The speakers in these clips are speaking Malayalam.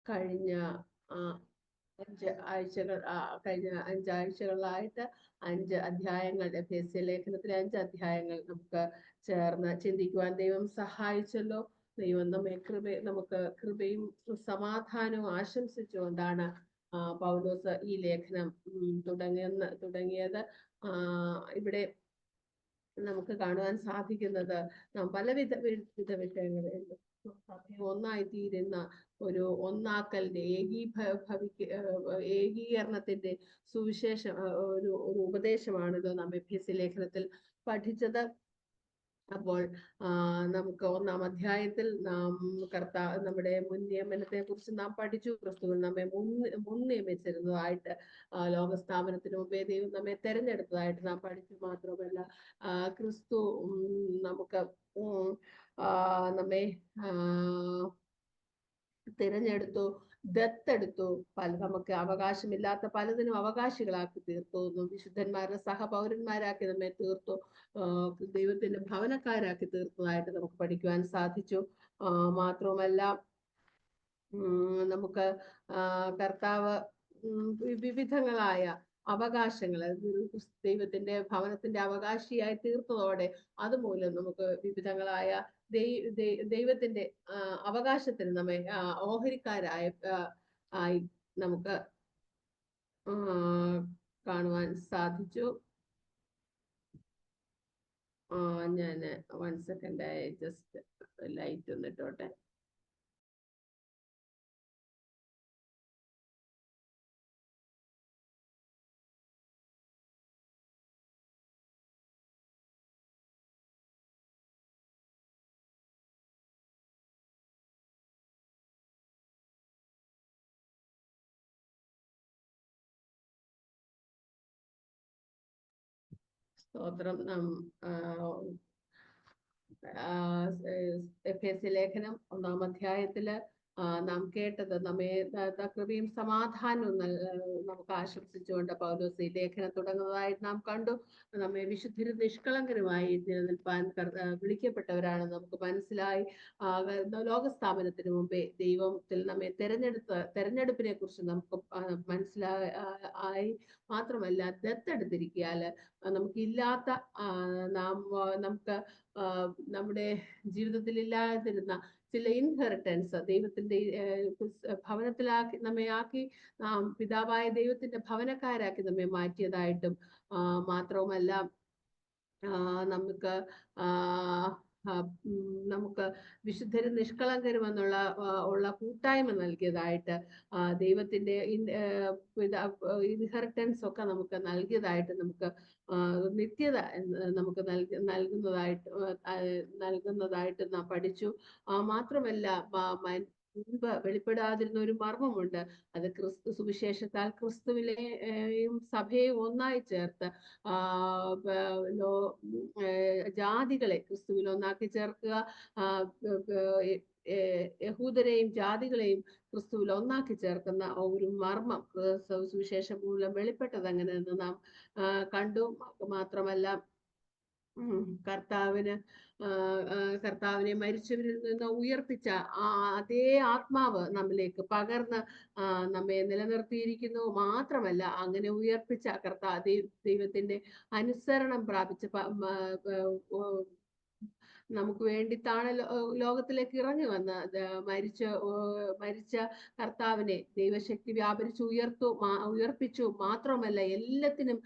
കഴിഞ്ഞ ആ, 5 ആഴ്ചകൾ കഴിഞ്ഞ 5 ആഴ്ചകളിലായിട്ട് 5 അധ്യായങ്ങൾ, എഫേസ്യ ലേഖനത്തിലെ 5 അധ്യായങ്ങൾ നമുക്ക് ചേർന്ന് ചിന്തിക്കുവാൻ ദൈവം സഹായിച്ചല്ലോ. ദൈവം നമുക്ക് കൃപയും സമാധാനവും ആശംസിച്ചുകൊണ്ടാണ് പൗലോസ് ഈ ലേഖനം തുടങ്ങിയത്. ഇവിടെ നമുക്ക് കാണുവാൻ സാധിക്കുന്നത് പലവിധ വിഷയങ്ങൾ, ഒന്നായി തീരുന്ന ഒരു ഒന്നാക്കലിന്റെ ഏകീകരണത്തിന്റെ സുവിശേഷം, ഒരു ഉപദേശമാണല്ലോ നാം എഫേസ്യ ലേഖനത്തിൽ പഠിച്ചത്. അപ്പോൾ നമുക്ക് 1-ാം അധ്യായത്തിൽ നമ്മുടെ മുൻ നിയമനത്തെ കുറിച്ച് നാം പഠിച്ചു. ക്രിസ്തുവിൽ നമ്മെ മുൻ നിയമിച്ചിരുന്നതായിട്ട്, ലോകസ്ഥാപനത്തിന് മുമ്പേ ദൈവം നമ്മെ തെരഞ്ഞെടുത്തതായിട്ട് നാം പഠിച്ചു. മാത്രമല്ല ക്രിസ്തു നമുക്ക് നമ്മെ തിരഞ്ഞെടുത്തു, ദത്തെടുത്തു, നമുക്ക് അവകാശമില്ലാത്ത പലതിനും അവകാശികളാക്കി തീർത്തു, വിശുദ്ധന്മാരുടെ സഹപൗരന്മാരാക്കി നമ്മെ തീർത്തു, ദൈവത്തിന്റെ ഭവനക്കാരാക്കി തീർത്തതായിട്ട് നമുക്ക് പഠിക്കുവാൻ സാധിച്ചു. മാത്രവുമല്ല നമുക്ക് കർത്താവ് വിവിധങ്ങളായ അവകാശങ്ങൾ, ദൈവത്തിന്റെ ഭവനത്തിന്റെ അവകാശിയായി തീർത്തതോടെ അതുമൂലം നമുക്ക് വിവിധങ്ങളായ ദൈവത്തിന്റെ അവകാശത്തിന് നമ്മെ ആയി നമുക്ക് കാണുവാൻ സാധിച്ചു. ഞാൻ 1 സെക്കൻഡ് ജസ്റ്റ് ലൈറ്റ് ഒന്നിട്ടോട്ടെ. സ്തോത്രം. എഫേസ്യ ലേഖനം 1-ാം അധ്യായത്തില് നാം കേട്ടത് നമ്മെ കൃപയും സമാധാനവും നമുക്ക് ആശംസിച്ചുകൊണ്ട് പൗലോസ് ഈ ലേഖനം തുടങ്ങുന്നതായിട്ട് നാം കണ്ടു. നമ്മെ വിശുദ്ധരും നിഷ്കളങ്കരുമായി നിലനിൽപ്പാൻ വിളിക്കപ്പെട്ടവരാണ് നമുക്ക് മനസ്സിലായി. ലോകസ്ഥാപനത്തിന് മുമ്പേ ദൈവത്തിൽ നമ്മെ തെരഞ്ഞെടുപ്പിനെ കുറിച്ച് നമുക്ക് മനസ്സിലായി. മാത്രമല്ല ദത്തെടുത്തിരിക്കാല് നമുക്കില്ലാത്ത നമുക്ക് നമ്മുടെ ജീവിതത്തിൽ ഇല്ലാതിരുന്ന ചില ഇൻഹെറിറ്റൻസ് ദൈവത്തിന്റെ ഭവനത്തിലാക്കി നമ്മെ ആക്കി, പിതാവായ ദൈവത്തിന്റെ ഭവനക്കാരാക്കി നമ്മെ മാറ്റിയതായിട്ടും, മാത്രവുമല്ല നമുക്ക് വിശുദ്ധരും നിഷ്കളങ്കരും ഉള്ള കൂട്ടായ്മ നൽകിയതായിട്ട്, ദൈവത്തിന്റെ ഇൻഹെറിറ്റൻസ് ഒക്കെ നമുക്ക് നൽകിയതായിട്ട്, നമുക്ക് നിത്യത നമുക്ക് നൽകുന്നതായിട്ട് നാം പഠിച്ചു. മാത്രമല്ല മുൻപ് വെളിപ്പെടാതിരുന്ന ഒരു മർമ്മമുണ്ട്. അത് ക്രിസ്തു സുവിശേഷത്താൽ ക്രിസ്തുവിലെയും സഭയെയും ഒന്നായി ചേർത്ത് ജാതികളെ ക്രിസ്തുവിൽ ഒന്നാക്കി ചേർക്കുക, യഹൂദരെയും ജാതികളെയും ക്രിസ്തുവിൽ ഒന്നാക്കി ചേർക്കുന്ന ഒരു മർമ്മം സുവിശേഷം മൂലം വെളിപ്പെട്ടത് അങ്ങനെയെന്ന് നാം കണ്ടു. മാത്രമല്ല കർത്താവിനെ മരിച്ചവരിൽ നിന്ന് ഉയർപ്പിച്ച അതേ ആത്മാവ് നമ്മിലേക്ക് പകർന്ന് നമ്മെ നിലനിർത്തിയിരിക്കുന്നു. മാത്രമല്ല അങ്ങനെ ഉയർപ്പിച്ച ദൈവത്തിന്റെ അനുസരണം പ്രാപിച്ച നമുക്ക് വേണ്ടിത്താണ് ലോകത്തിലേക്ക് ഇറങ്ങി വന്ന മരിച്ച കർത്താവിനെ ദൈവശക്തി വ്യാപരിച്ച് ഉയർപ്പിച്ചു. മാത്രമല്ല എല്ലാത്തിനും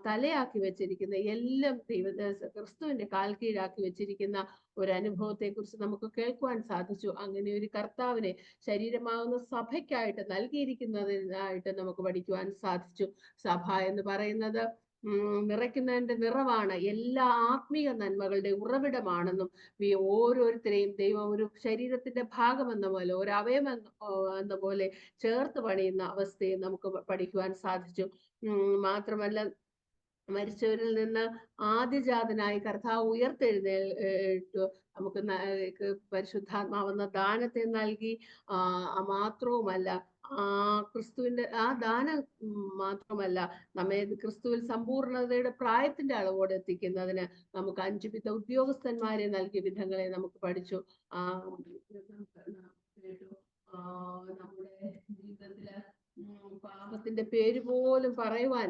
തലയാക്കി വെച്ചിരിക്കുന്ന, എല്ലാം ക്രിസ്തുവിന്റെ കാൽ കീഴാക്കി വെച്ചിരിക്കുന്ന ഒരു അനുഭവത്തെ കുറിച്ച് നമുക്ക് കേൾക്കുവാൻ സാധിച്ചു. അങ്ങനെ ഒരു കർത്താവിനെ ശരീരമാകുന്ന സഭയ്ക്കായിട്ട് നൽകിയിരിക്കുന്നതിനായിട്ട് നമുക്ക് പഠിക്കുവാൻ സാധിച്ചു. സഭ എന്ന് പറയുന്നത് നിറയ്ക്കുന്നതിന്റെ നിറവാണ്, എല്ലാ ആത്മീയ നന്മകളുടെ ഉറവിടമാണെന്നും, ഓരോരുത്തരെയും ദൈവം ഒരു ശരീരത്തിന്റെ ഭാഗമെന്ന പോലെ, ഒരു അവയവം എന്ന പോലെ ചേർത്ത് പണിയുന്ന അവസ്ഥയെ നമുക്ക് പഠിക്കുവാൻ സാധിച്ചു. മാത്രമല്ല മരിച്ചവരിൽ നിന്ന് ആദ്യജാതനായി കർത്താവ് ഉയർത്തെഴുന്നേറ്റു നമുക്ക് പരിശുദ്ധാത്മാവെന്ന ദാനത്തെ നൽകി. മാത്രവുമല്ല ക്രിസ്തുവിന്റെ ദാനം മാത്രമല്ല, നമ്മെ ക്രിസ്തുവിൽ സമ്പൂർണതയുടെ പ്രായത്തിന്റെ അളവോടെ എത്തിക്കുന്നതിന് നമുക്ക് 5 വിധ ഉദ്യോഗസ്ഥന്മാരെ നൽകിയ വിധങ്ങളെ നമുക്ക് പഠിച്ചു. നമ്മുടെ പാപത്തിന്റെ പേര് പോലും പറയുവാൻ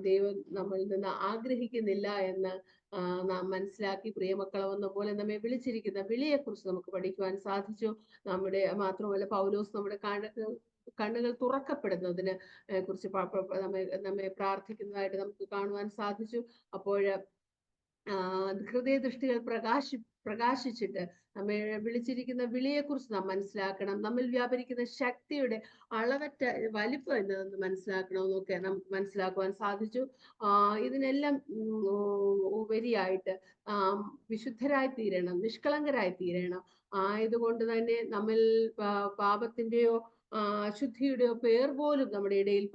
ദൈവം നമ്മളിൽ നിന്ന് ആഗ്രഹിക്കുന്നില്ല എന്ന് നാം മനസ്സിലാക്കി, പ്രിയമക്കളെന്ന പോലെ നമ്മെ വിളിച്ചിരിക്കുന്ന വിളിയെക്കുറിച്ച് നമുക്ക് പഠിക്കുവാൻ സാധിച്ചു. നമ്മുടെ മാത്രമല്ല, പൗലോസ് നമ്മുടെ കണ്ണുകൾ തുറക്കപ്പെടുന്നതിന് കുറിച്ച് നമ്മെ പ്രാർത്ഥിക്കുന്നതായിട്ട് നമുക്ക് കാണുവാൻ സാധിച്ചു. അപ്പോൾ ഹൃദയദൃഷ്ടികൾ പ്രകാശിച്ചിട്ട് നമ്മെ വിളിച്ചിരിക്കുന്ന വിളിയെക്കുറിച്ച് നാം മനസ്സിലാക്കണം. നമ്മിൽ വ്യാപരിക്കുന്ന ശക്തിയുടെ അളവറ്റ വലിപ്പം എന്നതെന്ന് മനസ്സിലാക്കണമെന്നൊക്കെ നമുക്ക് മനസ്സിലാക്കുവാൻ സാധിച്ചു. ഇതിനെല്ലാം ഉപരിയായിട്ട് വിശുദ്ധരായി തീരണം, നിഷ്കളങ്കരായി തീരണം. ആയതുകൊണ്ട് തന്നെ നമ്മിൽ പാപത്തിന്റെയോ അശുദ്ധിയുടെയോ പേർ പോലും നമ്മുടെ ഇടയിൽ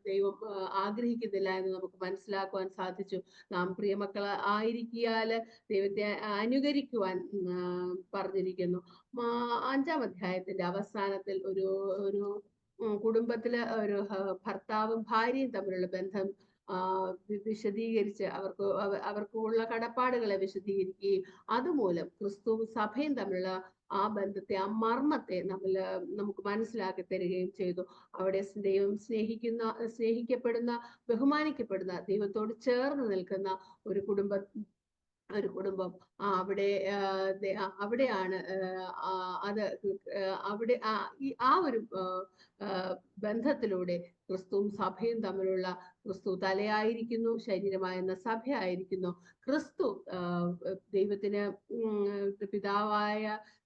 ദൈവം ആഗ്രഹിക്കുന്നില്ല എന്ന് നമുക്ക് മനസ്സിലാക്കുവാൻ സാധിച്ചു. നാം പ്രിയമക്കൾ ആയിരിക്കാല് ദൈവത്തെ അനുകരിക്കുവാൻ പറഞ്ഞിരിക്കുന്നു. 5-ാം അധ്യായത്തിന്റെ അവസാനത്തിൽ ഒരു കുടുംബത്തില് ഒരു ഭർത്താവും ഭാര്യയും തമ്മിലുള്ള ബന്ധം വിശദീകരിച്ച് അവർക്കുള്ള കടപ്പാടുകളെ വിശദീകരിക്കുകയും അതുമൂലം ക്രിസ്തുവും സഭയും തമ്മിലുള്ള ആ ബന്ധത്തെ, ആ മർമ്മത്തെ നമുക്ക് മനസ്സിലാക്കി തരികയും ചെയ്തു. അവിടെ ദൈവം സ്നേഹിക്കപ്പെടുന്ന, ബഹുമാനിക്കപ്പെടുന്ന, ദൈവത്തോട് ചേർന്ന് നിൽക്കുന്ന ഒരു കുടുംബം അവിടെയാണ് അവിടെ ആ ഒരു ബന്ധത്തിലൂടെ ക്രിസ്തുവും സഭയും തമ്മിലുള്ള, ക്രിസ്തു തലയായിരിക്കുന്നു, ശരീരമായെന്ന സഭയായിരിക്കുന്നു. ക്രിസ്തു ദൈവത്തിന് പിതാവായ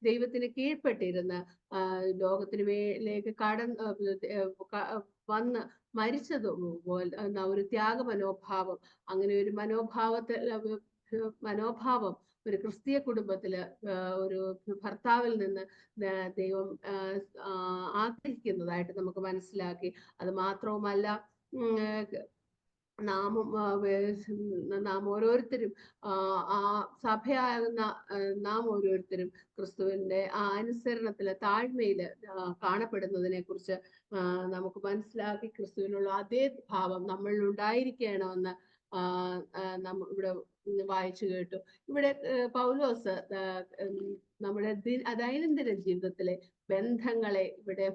ദൈവത്തിന് കീഴ്പ്പെട്ടിരുന്ന് ലോകത്തിന് മേലേക്ക് വന്ന് മരിച്ചതുപോലെ ഒരു ത്യാഗ മനോഭാവം, അങ്ങനെ ഒരു മനോഭാവം ഒരു ക്രിസ്തീയ കുടുംബത്തില് ഒരു ഭർത്താവിൽ നിന്ന് ദൈവം ആഗ്രഹിക്കുന്നതായിട്ട് നമുക്ക് മനസ്സിലാക്കി. അത് മാത്രവുമല്ല, നാം ഓരോരുത്തരും ആ സഭയാകുന്ന നാം ഓരോരുത്തരും ക്രിസ്തുവിന്റെ ആ അനുസരണത്തില്, താഴ്മയില് കാണപ്പെടുന്നതിനെ കുറിച്ച് നമുക്ക് മനസ്സിലാക്കി. ക്രിസ്തുവിനുള്ള അതേ ഭാവം നമ്മളിൽ ഉണ്ടായിരിക്കണമെന്ന് ഇവിടെ വായിച്ചു കേട്ടു. ഇവിടെ പൗലോസ് നമ്മുടെ ദൈനംദിന ജീവിതത്തിലെ ബന്ധങ്ങളെ ഇവിടെ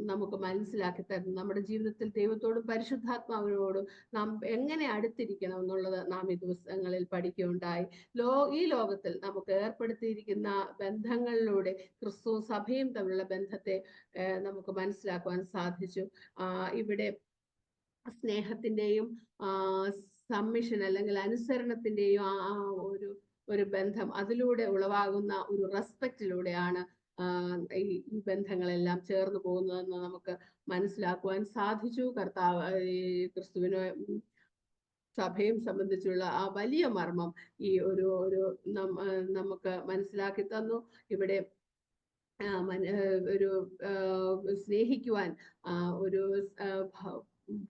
നമുക്ക് മനസ്സിലാക്കി തരുന്നു. നമ്മുടെ ജീവിതത്തിൽ ദൈവത്തോടും പരിശുദ്ധാത്മാവിനോടും നാം എങ്ങനെ അടുത്തിരിക്കണം എന്നുള്ളത് നാം ഈ ദിവസങ്ങളിൽ പഠിക്കുകയുണ്ടായി. ഈ ലോകത്തിൽ നമുക്ക് ഏർപ്പെടുത്തിയിരിക്കുന്ന ബന്ധങ്ങളിലൂടെ ക്രിസ്തുവും സഭയും തമ്മിലുള്ള ബന്ധത്തെ നമുക്ക് മനസ്സിലാക്കുവാൻ സാധിച്ചു. ഇവിടെ സ്നേഹത്തിന്റെയും സബ്മിഷൻ അല്ലെങ്കിൽ അനുസരണത്തിന്റെയും ഒരു ബന്ധം, അതിലൂടെ ഉളവാകുന്ന ഒരു റെസ്പെക്റ്റിലൂടെയാണ് ഈ ബന്ധങ്ങളെല്ലാം ചേർന്ന് പോകുന്നതെന്ന് നമുക്ക് മനസ്സിലാക്കുവാൻ സാധിച്ചു. ക്രിസ്തുവിനെ സഭയും സംബന്ധിച്ചുള്ള ആ വലിയ മർമ്മം ഈ നമുക്ക് മനസ്സിലാക്കി തന്നു. ഇവിടെ ഒരു സ്നേഹിക്കുവാൻ ഒരു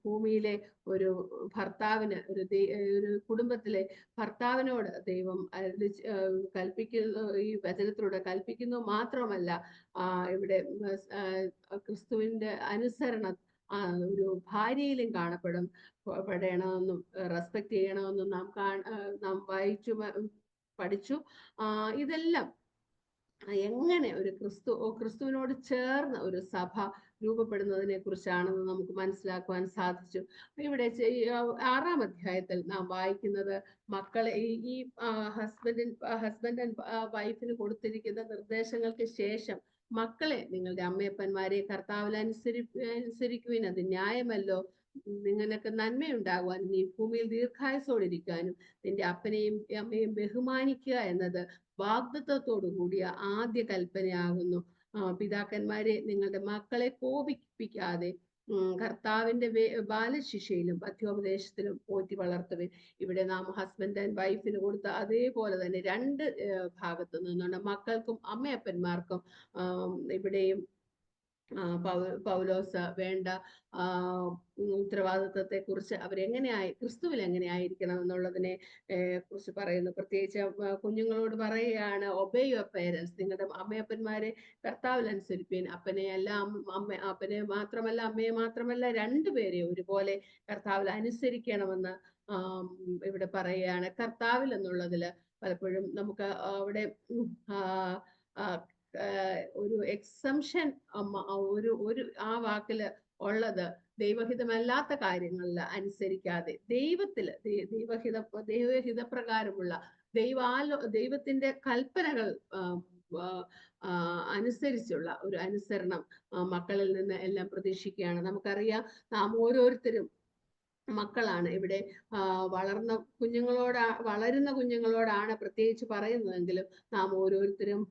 ഭൂമിയിലെ ഒരു ഭർത്താവിന്, ഒരു കുടുംബത്തിലെ ഭർത്താവിനോട് ദൈവം കൽപ്പിക്കുന്നു, ഈ വചനത്തിലൂടെ കൽപ്പിക്കുന്നു. മാത്രമല്ല ഇവിടെ ക്രിസ്തുവിന്റെ അനുസരണം ഒരു ഭാര്യയിലും പെടണമെന്നും റെസ്പെക്ട് ചെയ്യണമെന്നും നാം പഠിച്ചു. ഇതെല്ലാം എങ്ങനെ ഒരു ക്രിസ്തുവിനോട് ചേർന്ന് ഒരു സഭ രൂപപ്പെടുന്നതിനെ കുറിച്ചാണെന്ന് നമുക്ക് മനസ്സിലാക്കുവാൻ സാധിച്ചു. ഇവിടെ 6-ാം അധ്യായത്തിൽ നാം വായിക്കുന്നത് മക്കളെ, ഈ ഹസ്ബൻഡ് ആൻഡ് വൈഫിന് കൊടുത്തിരിക്കുന്ന നിർദ്ദേശങ്ങൾക്ക് ശേഷം, മക്കളെ നിങ്ങളുടെ അമ്മയപ്പന്മാരെ കർത്താവിൽ അനുസരിക്കുവിൻ, അത് ന്യായമല്ലോ. നിങ്ങൾക്ക് നന്മയുണ്ടാകുവാനും നീ ഭൂമിയിൽ ദീർഘായുസോടിരിക്കാനും നിന്റെ അപ്പനെയും അമ്മയും ബഹുമാനിക്കുക എന്നത് വാഗ്ദത്തത്തോടു കൂടിയ ആദ്യ കൽപ്പനയാകുന്നു. പിതാക്കന്മാരെ നിങ്ങളുടെ മക്കളെ കോപിപ്പിക്കാതെ കർത്താവിന്റെ ബാലശിക്ഷയിലും പഥ്യോപദേശത്തിലും പോറ്റി വളർത്തുവിൻ. ഇവിടെ നാം ഹസ്ബൻഡ് ആൻഡ് വൈഫിന് കൊടുത്ത അതേപോലെ തന്നെ രണ്ട് ഭാഗത്തു നിന്നുണ്ട്, മക്കൾക്കും അമ്മയപ്പന്മാർക്കും. ഇവിടെയും പൗലോസ് വേണ്ട ഉത്തരവാദിത്വത്തെ കുറിച്ച് ക്രിസ്തുവിൽ എങ്ങനെയായിരിക്കണം എന്നുള്ളതിനെ കുറിച്ച് പറയുന്നു. പ്രത്യേകിച്ച് കുഞ്ഞുങ്ങളോട് പറയുകയാണ്, ഒബേ യുവർ പേരൻസ്, നിങ്ങളുടെ അമ്മയപ്പന്മാരെ കർത്താവിൽ അനുസരിപ്പീൻ. അപ്പനെ മാത്രമല്ല അമ്മയെ മാത്രമല്ല രണ്ടുപേരെ ഒരുപോലെ കർത്താവിൽ അനുസരിക്കണമെന്ന് ഇവിടെ പറയുകയാണ്. കർത്താവിൽ എന്നുള്ളതില് പലപ്പോഴും നമുക്ക് അവിടെ ഒരു എക്സംഷൻ ഒരു ആ വാക്കില് ഉള്ളത് ദൈവഹിതമല്ലാത്ത കാര്യങ്ങളിൽ അനുസരിക്കാതെ ദൈവഹിതപ്രകാരമുള്ള ദൈവത്തിന്റെ കൽപ്പനകൾ അനുസരിച്ചുള്ള ഒരു അനുസരണം മക്കളിൽ നിന്ന് എല്ലാം പ്രതീക്ഷിക്കുകയാണ്. നമുക്കറിയാം, നാം ഓരോരുത്തരും മക്കളാണ്. ഇവിടെ വളരുന്ന കുഞ്ഞുങ്ങളോടാണ് പ്രത്യേകിച്ച് പറയുന്നതെങ്കിലും നാം ഓരോരുത്തരും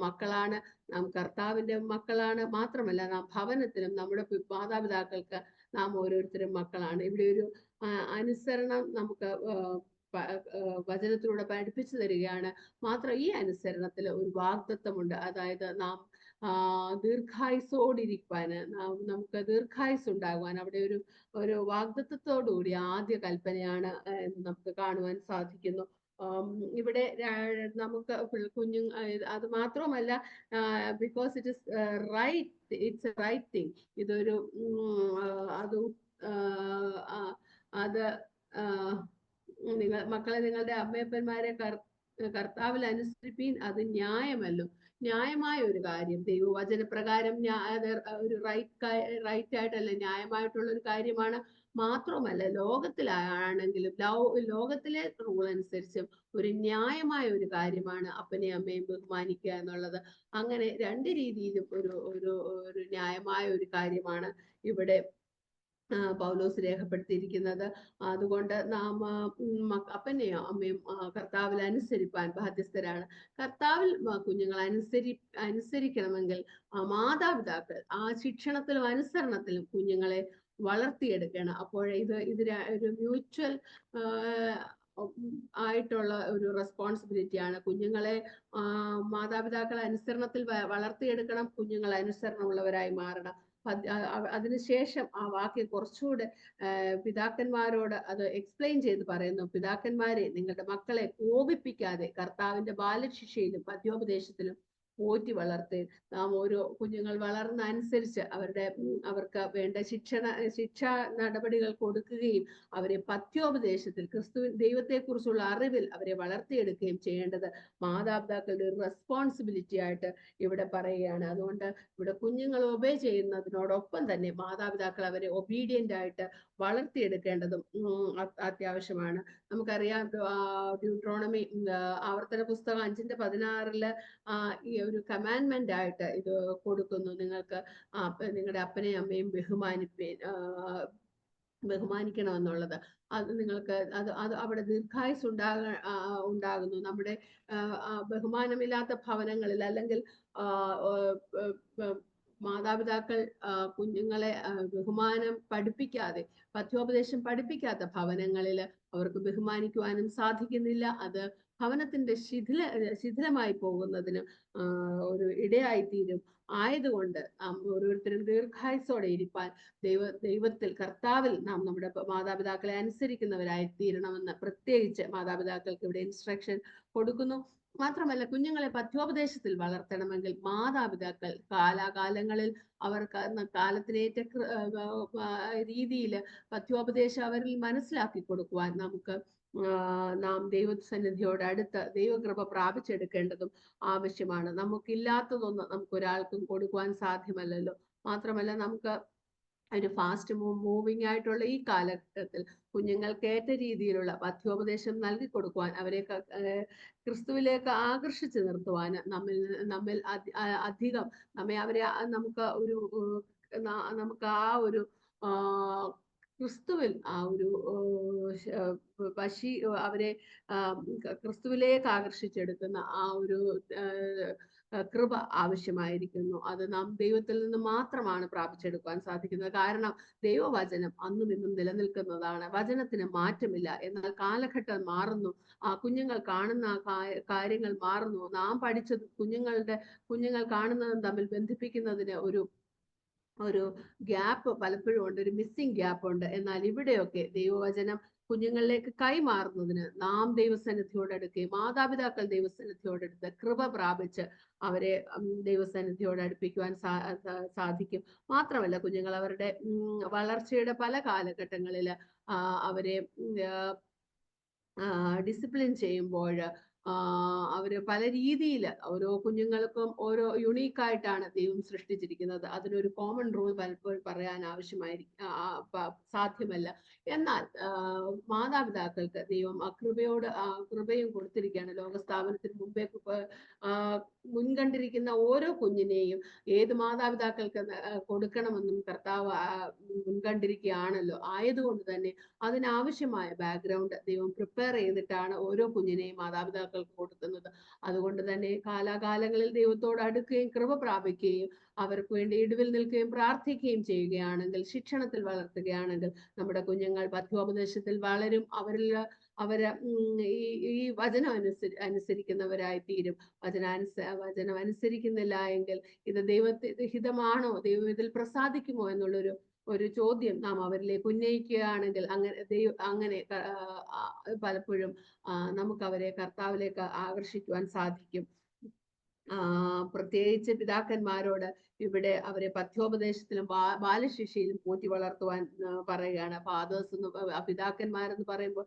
മക്കളാണ്. നാം കർത്താവിന്റെ മക്കളാണ്. മാത്രമല്ല, നാം ഭവനത്തിലും നമ്മുടെ മാതാപിതാക്കൾക്ക് നാം ഓരോരുത്തരും മക്കളാണ്. ഇവിടെ ഒരു അനുസരണം നമുക്ക് വചനത്തിലൂടെ പഠിപ്പിച്ചു തരികയാണ്. മാത്രം ഈ അനുസരണത്തിൽ ഒരു വാഗ്ദത്തമുണ്ട്. അതായത് നാം ദീർഘായുസോടിരിക്കുവാന്, നമുക്ക് ദീർഘായുസ് ഉണ്ടാകുവാൻ അവിടെ ഒരു വാഗ്ദത്തത്തോടുകൂടി ആദ്യ കൽപ്പനയാണ് എന്ന് നമുക്ക് കാണുവാൻ സാധിക്കുന്നു. ഇവിടെ നമുക്ക് അത് മാത്രമല്ല, because it's a right thing. ഇതൊരു അത് മക്കളെ, നിങ്ങളുടെ അമ്മയപ്പന്മാരെ കർത്താവിൽ അനുസരിപ്പീൻ, അത് ന്യായമല്ലോ. ന്യായമായ ഒരു കാര്യം, ദൈവവചനപ്രകാരം അത് ഒരു റൈറ്റ് ആയിട്ടല്ല, ന്യായമായിട്ടുള്ള ഒരു കാര്യമാണ്. മാത്രമല്ല, ലോകത്തിലാണെങ്കിലും ലോകത്തിലെ റൂൾ അനുസരിച്ചും ഒരു ന്യായമായ ഒരു കാര്യമാണ് അപ്പനെയും അമ്മയും ബഹുമാനിക്കുക എന്നുള്ളത്. അങ്ങനെ രണ്ട് രീതിയിലും ഒരു ന്യായമായ ഒരു കാര്യമാണ് ഇവിടെ പൗലോസ് രേഖപ്പെടുത്തിയിരിക്കുന്നത്. അതുകൊണ്ട് നാം അപ്പനെയോ അമ്മയും കർത്താവിൽ അനുസരിപ്പാൻ ബാധ്യസ്ഥരാണ്. കർത്താവിൽ കുഞ്ഞുങ്ങൾ അനുസരിക്കണമെങ്കിൽ മാതാപിതാക്കൾ ആ ശിക്ഷണത്തിലും അനുസരണത്തിലും കുഞ്ഞുങ്ങളെ വളർത്തിയെടുക്കണം. അപ്പോൾ ഇത് ഒരു മ്യൂച്വൽ ആയിട്ടുള്ള ഒരു റെസ്പോൺസിബിലിറ്റിയാണ്. കുഞ്ഞുങ്ങളെ മാതാപിതാക്കൾ അനുസരണത്തിൽ വളർത്തിയെടുക്കണം. കുഞ്ഞുങ്ങൾ അനുസരണമുള്ളവരായി മാറണം. അതിനുശേഷം ആ വാക്യം കുറച്ചുകൂടെ പിതാക്കന്മാരോട് അത് എക്സ്പ്ലെയിൻ ചെയ്ത് പറയുന്നു. പിതാക്കന്മാരെ, നിങ്ങളുടെ മക്കളെ കോപിപ്പിക്കാതെ കർത്താവിന്റെ ബാലശിക്ഷയിലും പദ്യോപദേശത്തിലും പോറ്റി വളർത്തി. നാം ഓരോ കുഞ്ഞുങ്ങൾ വളർന്ന അനുസരിച്ച് അവർക്ക് വേണ്ട ശിക്ഷാ നടപടികൾ കൊടുക്കുകയും അവരെ പഥ്യോപദേശത്തിൽ ദൈവത്തെക്കുറിച്ചുള്ള അറിവിൽ അവരെ വളർത്തിയെടുക്കുകയും ചെയ്യേണ്ടത് മാതാപിതാക്കളുടെ ഒരു റെസ്പോൺസിബിലിറ്റി ആയിട്ട് ഇവിടെ പറയുകയാണ്. അതുകൊണ്ട് ഇവിടെ കുഞ്ഞുങ്ങൾ ഒബേ ചെയ്യുന്നതിനോടൊപ്പം തന്നെ മാതാപിതാക്കൾ അവരെ ഒബീഡിയന്റ് ആയിട്ട് വളർത്തിയെടുക്കേണ്ടതും അത്യാവശ്യമാണ്. നമുക്കറിയാം, ഡ്യൂട്രോണമി ആവർത്തന പുസ്തകം 5:16 ഈ ഒരു കമാൻഡ്മെന്റ് ആയിട്ട് ഇത് കൊടുക്കുന്നു. നിങ്ങൾക്ക് നിങ്ങളുടെ അപ്പനെയും അമ്മയും ബഹുമാനിക്കണമെന്നുള്ളത്. അത് നിങ്ങൾക്ക് അത് അവിടെ ദീർഘായുസ് ഉണ്ടാകുന്നു. നമ്മുടെ ബഹുമാനമില്ലാത്ത ഭവനങ്ങളിൽ, അല്ലെങ്കിൽ മാതാപിതാക്കൾ കുഞ്ഞുങ്ങളെ ബഹുമാനം പഠിപ്പിക്കാതെ, പഥ്യോപദേശം പഠിപ്പിക്കാത്ത ഭവനങ്ങളിൽ അവർക്ക് ബഹുമാനിക്കുവാനും സാധിക്കുന്നില്ല. അത് ഭവനത്തിന്റെ ശിഥിലമായി പോകുന്നതിന് ഒരു ഇടയായിത്തീരും. ആയതുകൊണ്ട് നാം ഓരോരുത്തരും ദീർഘായുസോടെ ഇരിപ്പാൻ ദൈവത്തിൽ, കർത്താവിൽ നാം നമ്മുടെ മാതാപിതാക്കളെ അനുസരിക്കുന്നവരായി തീരണമെന്ന് പ്രത്യേകിച്ച് മാതാപിതാക്കൾക്ക് ഇവിടെ ഇൻസ്ട്രക്ഷൻ കൊടുക്കുന്നു. മാത്രമല്ല, കുഞ്ഞുങ്ങളെ പഥ്യോപദേശത്തിൽ വളർത്തണമെങ്കിൽ മാതാപിതാക്കൾ കാലാകാലങ്ങളിൽ അവർക്ക് കാലത്തിനേറ്റ രീതിയിൽ പഥ്യോപദേശം അവരിൽ മനസ്സിലാക്കി കൊടുക്കുവാൻ നാം ദൈവസന്നിധിയോട് അടുത്ത് ദൈവകൃപ പ്രാപിച്ചെടുക്കേണ്ടതും ആവശ്യമാണ്. നമുക്കില്ലാത്തതൊന്നും നമുക്കൊരാൾക്കും കൊടുക്കുവാൻ സാധ്യമല്ലല്ലോ. മാത്രമല്ല, നമുക്ക് ഒരു ഫാസ്റ്റ് മൂവിങ് ആയിട്ടുള്ള ഈ കാലഘട്ടത്തിൽ കുഞ്ഞുങ്ങൾക്ക് ഏറ്റ രീതിയിലുള്ള പഥ്യോപദേശം നൽകി കൊടുക്കുവാൻ, അവരെ ക്രിസ്തുവിലേക്ക് ആകർഷിച്ചു നിർത്തുവാൻ നമ്മിൽ അധികം നമുക്ക് ആ ഒരു ക്രിസ്തുവിൽ ആ ഒരു അവരെ ക്രിസ്തുവിലേക്ക് ആകർഷിച്ചെടുക്കുന്ന ആ ഒരു കൃപ ആവശ്യമായിരിക്കുന്നു. അത് നാം ദൈവത്തിൽ നിന്ന് മാത്രമാണ് പ്രാപിച്ചെടുക്കുവാൻ സാധിക്കുന്നത്. കാരണം ദൈവവചനം അന്നും ഇന്നും നിലനിൽക്കുന്നതാണ്. വചനത്തിന് മാറ്റമില്ല. എന്നാൽ കാലഘട്ടം മാറുന്നു. ആ കുഞ്ഞുങ്ങൾ കാണുന്ന കാര്യങ്ങൾ മാറുന്നു. നാം പഠിച്ചത് കുഞ്ഞുങ്ങൾ കാണുന്നതും തമ്മിൽ ബന്ധിപ്പിക്കുന്നതിന് ഒരു ഗ്യാപ്പ് പലപ്പോഴും ഉണ്ട്, ഒരു മിസ്സിംഗ് ഗ്യാപ്പ് ഉണ്ട്. എന്നാൽ ഇവിടെയൊക്കെ ദൈവവചനം കുഞ്ഞുങ്ങളിലേക്ക് കൈമാറുന്നതിന് നാം ദൈവസന്നിധിയോടടുക്കുകയും മാതാപിതാക്കൾ ദൈവസന്നിധിയോടടുത്ത് കൃപ പ്രാപിച്ച് അവരെ ദൈവസന്നിധിയോട് അടുപ്പിക്കുവാൻ സാധിക്കും. മാത്രമല്ല, കുഞ്ഞുങ്ങൾ അവരുടെ വളർച്ചയുടെ പല കാലഘട്ടങ്ങളിൽ അവരെ ഡിസിപ്ലിൻ ചെയ്യുമ്പോൾ അവര് പല രീതിയിൽ ഓരോ കുഞ്ഞുങ്ങൾക്കും ഓരോ യുണീക്കായിട്ടാണ് ദൈവം സൃഷ്ടിച്ചിരിക്കുന്നത്. അതിനൊരു കോമൺ റൂൾ പലപ്പോഴും പറയാൻ സാധ്യമല്ല. എന്നാൽ മാതാപിതാക്കൾക്ക് ദൈവം ആ കൃപയും കൊടുത്തിരിക്കുകയാണ്. ലോകസ്ഥാപനത്തിന് മുമ്പേ ആ, മുൻകണ്ടിരിക്കുന്ന ഓരോ കുഞ്ഞിനെയും ഏത് മാതാപിതാക്കൾക്ക് കൊടുക്കണമെന്നും കർത്താവ് മുൻകണ്ടിരിക്കുകയാണല്ലോ. ആയതുകൊണ്ട് തന്നെ അതിനാവശ്യമായ ബാക്ക്ഗ്രൗണ്ട് ദൈവം പ്രിപ്പയർ ചെയ്തിട്ടാണ് ഓരോ കുഞ്ഞിനെയും മാതാപിതാക്കൾക്ക് കൊടുക്കുന്നത്. അതുകൊണ്ട് തന്നെ കാലാകാലങ്ങളിൽ ദൈവത്തോട് അടുക്കുകയും കൃപ പ്രാപിക്കുകയും അവർക്ക് വേണ്ടി ഇടിവിൽ നിൽക്കുകയും പ്രാർത്ഥിക്കുകയും ചെയ്യുകയാണെങ്കിൽ, ശിക്ഷണത്തിൽ വളർത്തുകയാണെങ്കിൽ നമ്മുടെ കുഞ്ഞുങ്ങൾ പഥ്യോപദേശത്തിൽ വളരും. അവര് ഈ വചനം അനുസരിക്കുന്നവരായി തീരും. വചനം അനുസരിക്കുന്നില്ല എങ്കിൽ ഇത് ദൈവത്തിന്റെ ഹിതമാണോ, ദൈവം ഇതിൽ പ്രസാദിക്കുമോ ഒരു ചോദ്യം നാം അവരിലേക്ക് ഉന്നയിക്കുകയാണെങ്കിൽ അങ്ങനെ പലപ്പോഴും നമുക്ക് അവരെ കർത്താവിലേക്ക് ആകർഷിക്കുവാൻ സാധിക്കും. പ്രത്യേകിച്ച് പിതാക്കന്മാരോട് ഇവിടെ അവരെ പഥ്യോപദേശത്തിലും ബാലശിക്ഷയിലും പോറ്റി വളർത്തുവാൻ പറയുകയാണ്. പിതാക്കന്മാരെന്ന് പറയുമ്പോൾ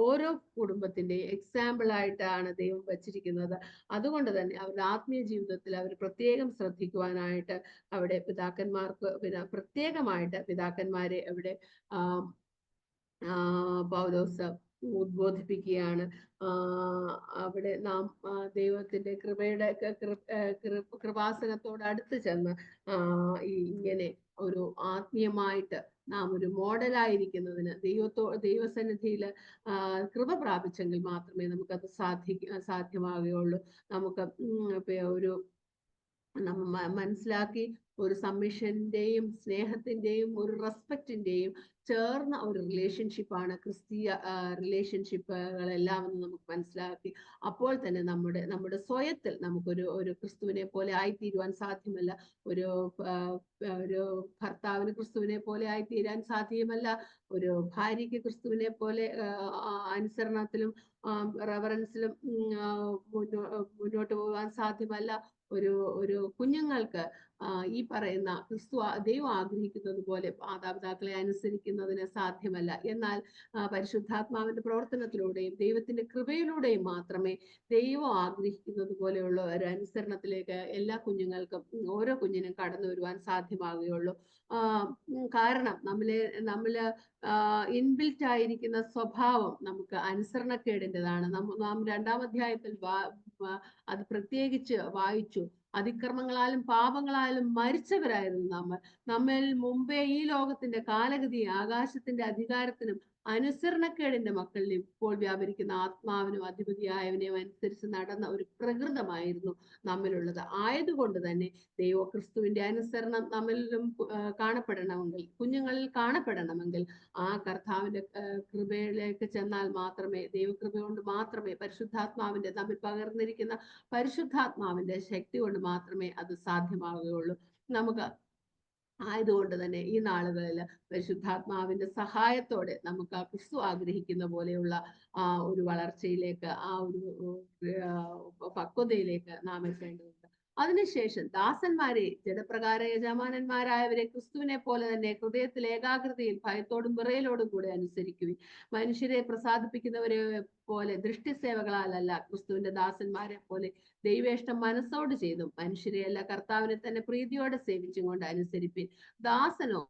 ഓരോ കുടുംബത്തിന്റെ എക്സാമ്പിൾ ആയിട്ടാണ് ദൈവം വച്ചിരിക്കുന്നത്. അതുകൊണ്ട് തന്നെ അവരുടെ ആത്മീയ ജീവിതത്തിൽ അവർ പ്രത്യേകം ശ്രദ്ധിക്കുവാനായിട്ട് അവിടെ പ്രത്യേകമായിട്ട് പിതാക്കന്മാരെ അവിടെ പൗലോസ് ഉദ്ബോധിപ്പിക്കുകയാണ്. അവിടെ നാം ദൈവത്തിന്റെ കൃപാസനത്തോട് അടുത്ത് ചെന്ന് ഇങ്ങനെ ഒരു ആത്മീയമായിട്ട് നാം ഒരു മോഡലായിരിക്കുന്നതിന് ദൈവസന്നിധിയിൽ കൃപ പ്രാപിച്ചെങ്കിൽ മാത്രമേ നമുക്കത് സാധ്യമാകുകയുള്ളൂ. നമുക്ക് ഒരു മനസ്സിലാക്കി ഒരു സബ്മിഷന്റെയും സ്നേഹത്തിന്റെയും ഒരു റെസ്പെക്റ്റിന്റെയും ചേർന്ന ഒരു റിലേഷൻഷിപ്പാണ് ക്രിസ്തീയ റിലേഷൻഷിപ്പുകളെല്ലാം എന്ന് നമുക്ക് മനസ്സിലാക്കി. അപ്പോൾ തന്നെ നമ്മുടെ സ്വയത്തിൽ നമുക്കൊരു ക്രിസ്തുവിനെ പോലെ ആയിത്തീരുവാൻ സാധ്യമല്ല. ഒരു ഭർത്താവിന് ക്രിസ്തുവിനെ പോലെ ആയിത്തീരാൻ സാധ്യമല്ല. ഒരു ഭാര്യയ്ക്ക് ക്രിസ്തുവിനെ പോലെ അനുസരണത്തിലും റെവറൻസിലും മുന്നോട്ട് പോകാൻ സാധ്യമല്ല. ഒരു കുഞ്ഞുങ്ങൾക്ക് ഈ പറയുന്ന ദൈവം ആഗ്രഹിക്കുന്നത് പോലെ മാതാപിതാക്കളെ അനുസരിക്കുന്നതിന് സാധ്യമല്ല. എന്നാൽ പരിശുദ്ധാത്മാവിന്റെ പ്രവർത്തനത്തിലൂടെയും ദൈവത്തിന്റെ കൃപയിലൂടെയും മാത്രമേ ദൈവം ആഗ്രഹിക്കുന്നത് പോലെയുള്ള ഒരു അനുസരണത്തിലേക്ക് എല്ലാ കുഞ്ഞുങ്ങൾക്കും ഓരോ കുഞ്ഞിനും കടന്നു വരുവാൻ സാധ്യമാകുകയുള്ളൂ. കാരണം നമ്മള് ഇൻബിൽറ്റ് ആയിരിക്കുന്ന സ്വഭാവം നമുക്ക് അനുസരണക്കേടിൻ്റെതാണ്. നാം 2-ാം അധ്യായത്തിൽ അത് പ്രത്യേകിച്ച് വായിച്ചു. അതിക്രമങ്ങളാലും പാപങ്ങളാലും മരിച്ചവരായിരുന്നു നമ്മിൽ മുമ്പേ ഈ ലോകത്തിന്റെ കാലഗതി ആകാശത്തിന്റെ അധികാരത്തിനും അനുസരണക്കേടിന്റെ മക്കളിൽ ഇപ്പോൾ വ്യാപരിക്കുന്ന ആത്മാവിനും അധിപതിയായവനെയും അനുസരിച്ച് നടന്ന ഒരു പ്രകൃതമായിരുന്നു നമ്മിലുള്ളത്. ആയതുകൊണ്ട് തന്നെ ക്രിസ്തുവിന്റെ അനുസരണം നമ്മളിലും കുഞ്ഞുങ്ങളിൽ കാണപ്പെടണമെങ്കിൽ ആ കർത്താവിന്റെ കൃപയിലേക്ക് ചെന്നാൽ മാത്രമേ, ദൈവകൃപ കൊണ്ട് മാത്രമേ, പരിശുദ്ധാത്മാവിന്റെ നമ്മിൽ പകർന്നിരിക്കുന്ന പരിശുദ്ധാത്മാവിന്റെ ശക്തി കൊണ്ട് മാത്രമേ അത് സാധ്യമാവുകയുള്ളൂ. ആയതുകൊണ്ട് തന്നെ ഈ നാളുകളിൽ പരിശുദ്ധാത്മാവിന്റെ സഹായത്തോടെ നമുക്ക് ആ ക്രിസ്തു ആഗ്രഹിക്കുന്ന പോലെയുള്ള ഒരു വളർച്ചയിലേക്ക്, ഒരു പക്വതയിലേക്ക് നാം എത്തേണ്ടതുണ്ട്. അതിനുശേഷം ദാസന്മാരെ ജഡപ്രകാര യജമാനന്മാരായവരെ ക്രിസ്തുവിനെ പോലെ തന്നെ ഹൃദയത്തിൽ ഏകാഗ്രതയിൽ ഭയത്തോടും വിറയലോടും കൂടെ അനുസരിക്കുകയും മനുഷ്യരെ പ്രസാദിപ്പിക്കുന്നവരെ പോലെ ദൃഷ്ടിസേവകളാലല്ല, ക്രിസ്തുവിന്റെ ദാസന്മാരെ പോലെ ദൈവേഷ്ടം മനസ്സോട് ചെയ്തും മനുഷ്യരെയല്ല കർത്താവിനെ തന്നെ പ്രീതിയോടെ സേവിച്ചും കൊണ്ട് അനുസരിപ്പിൻ. ദാസനോ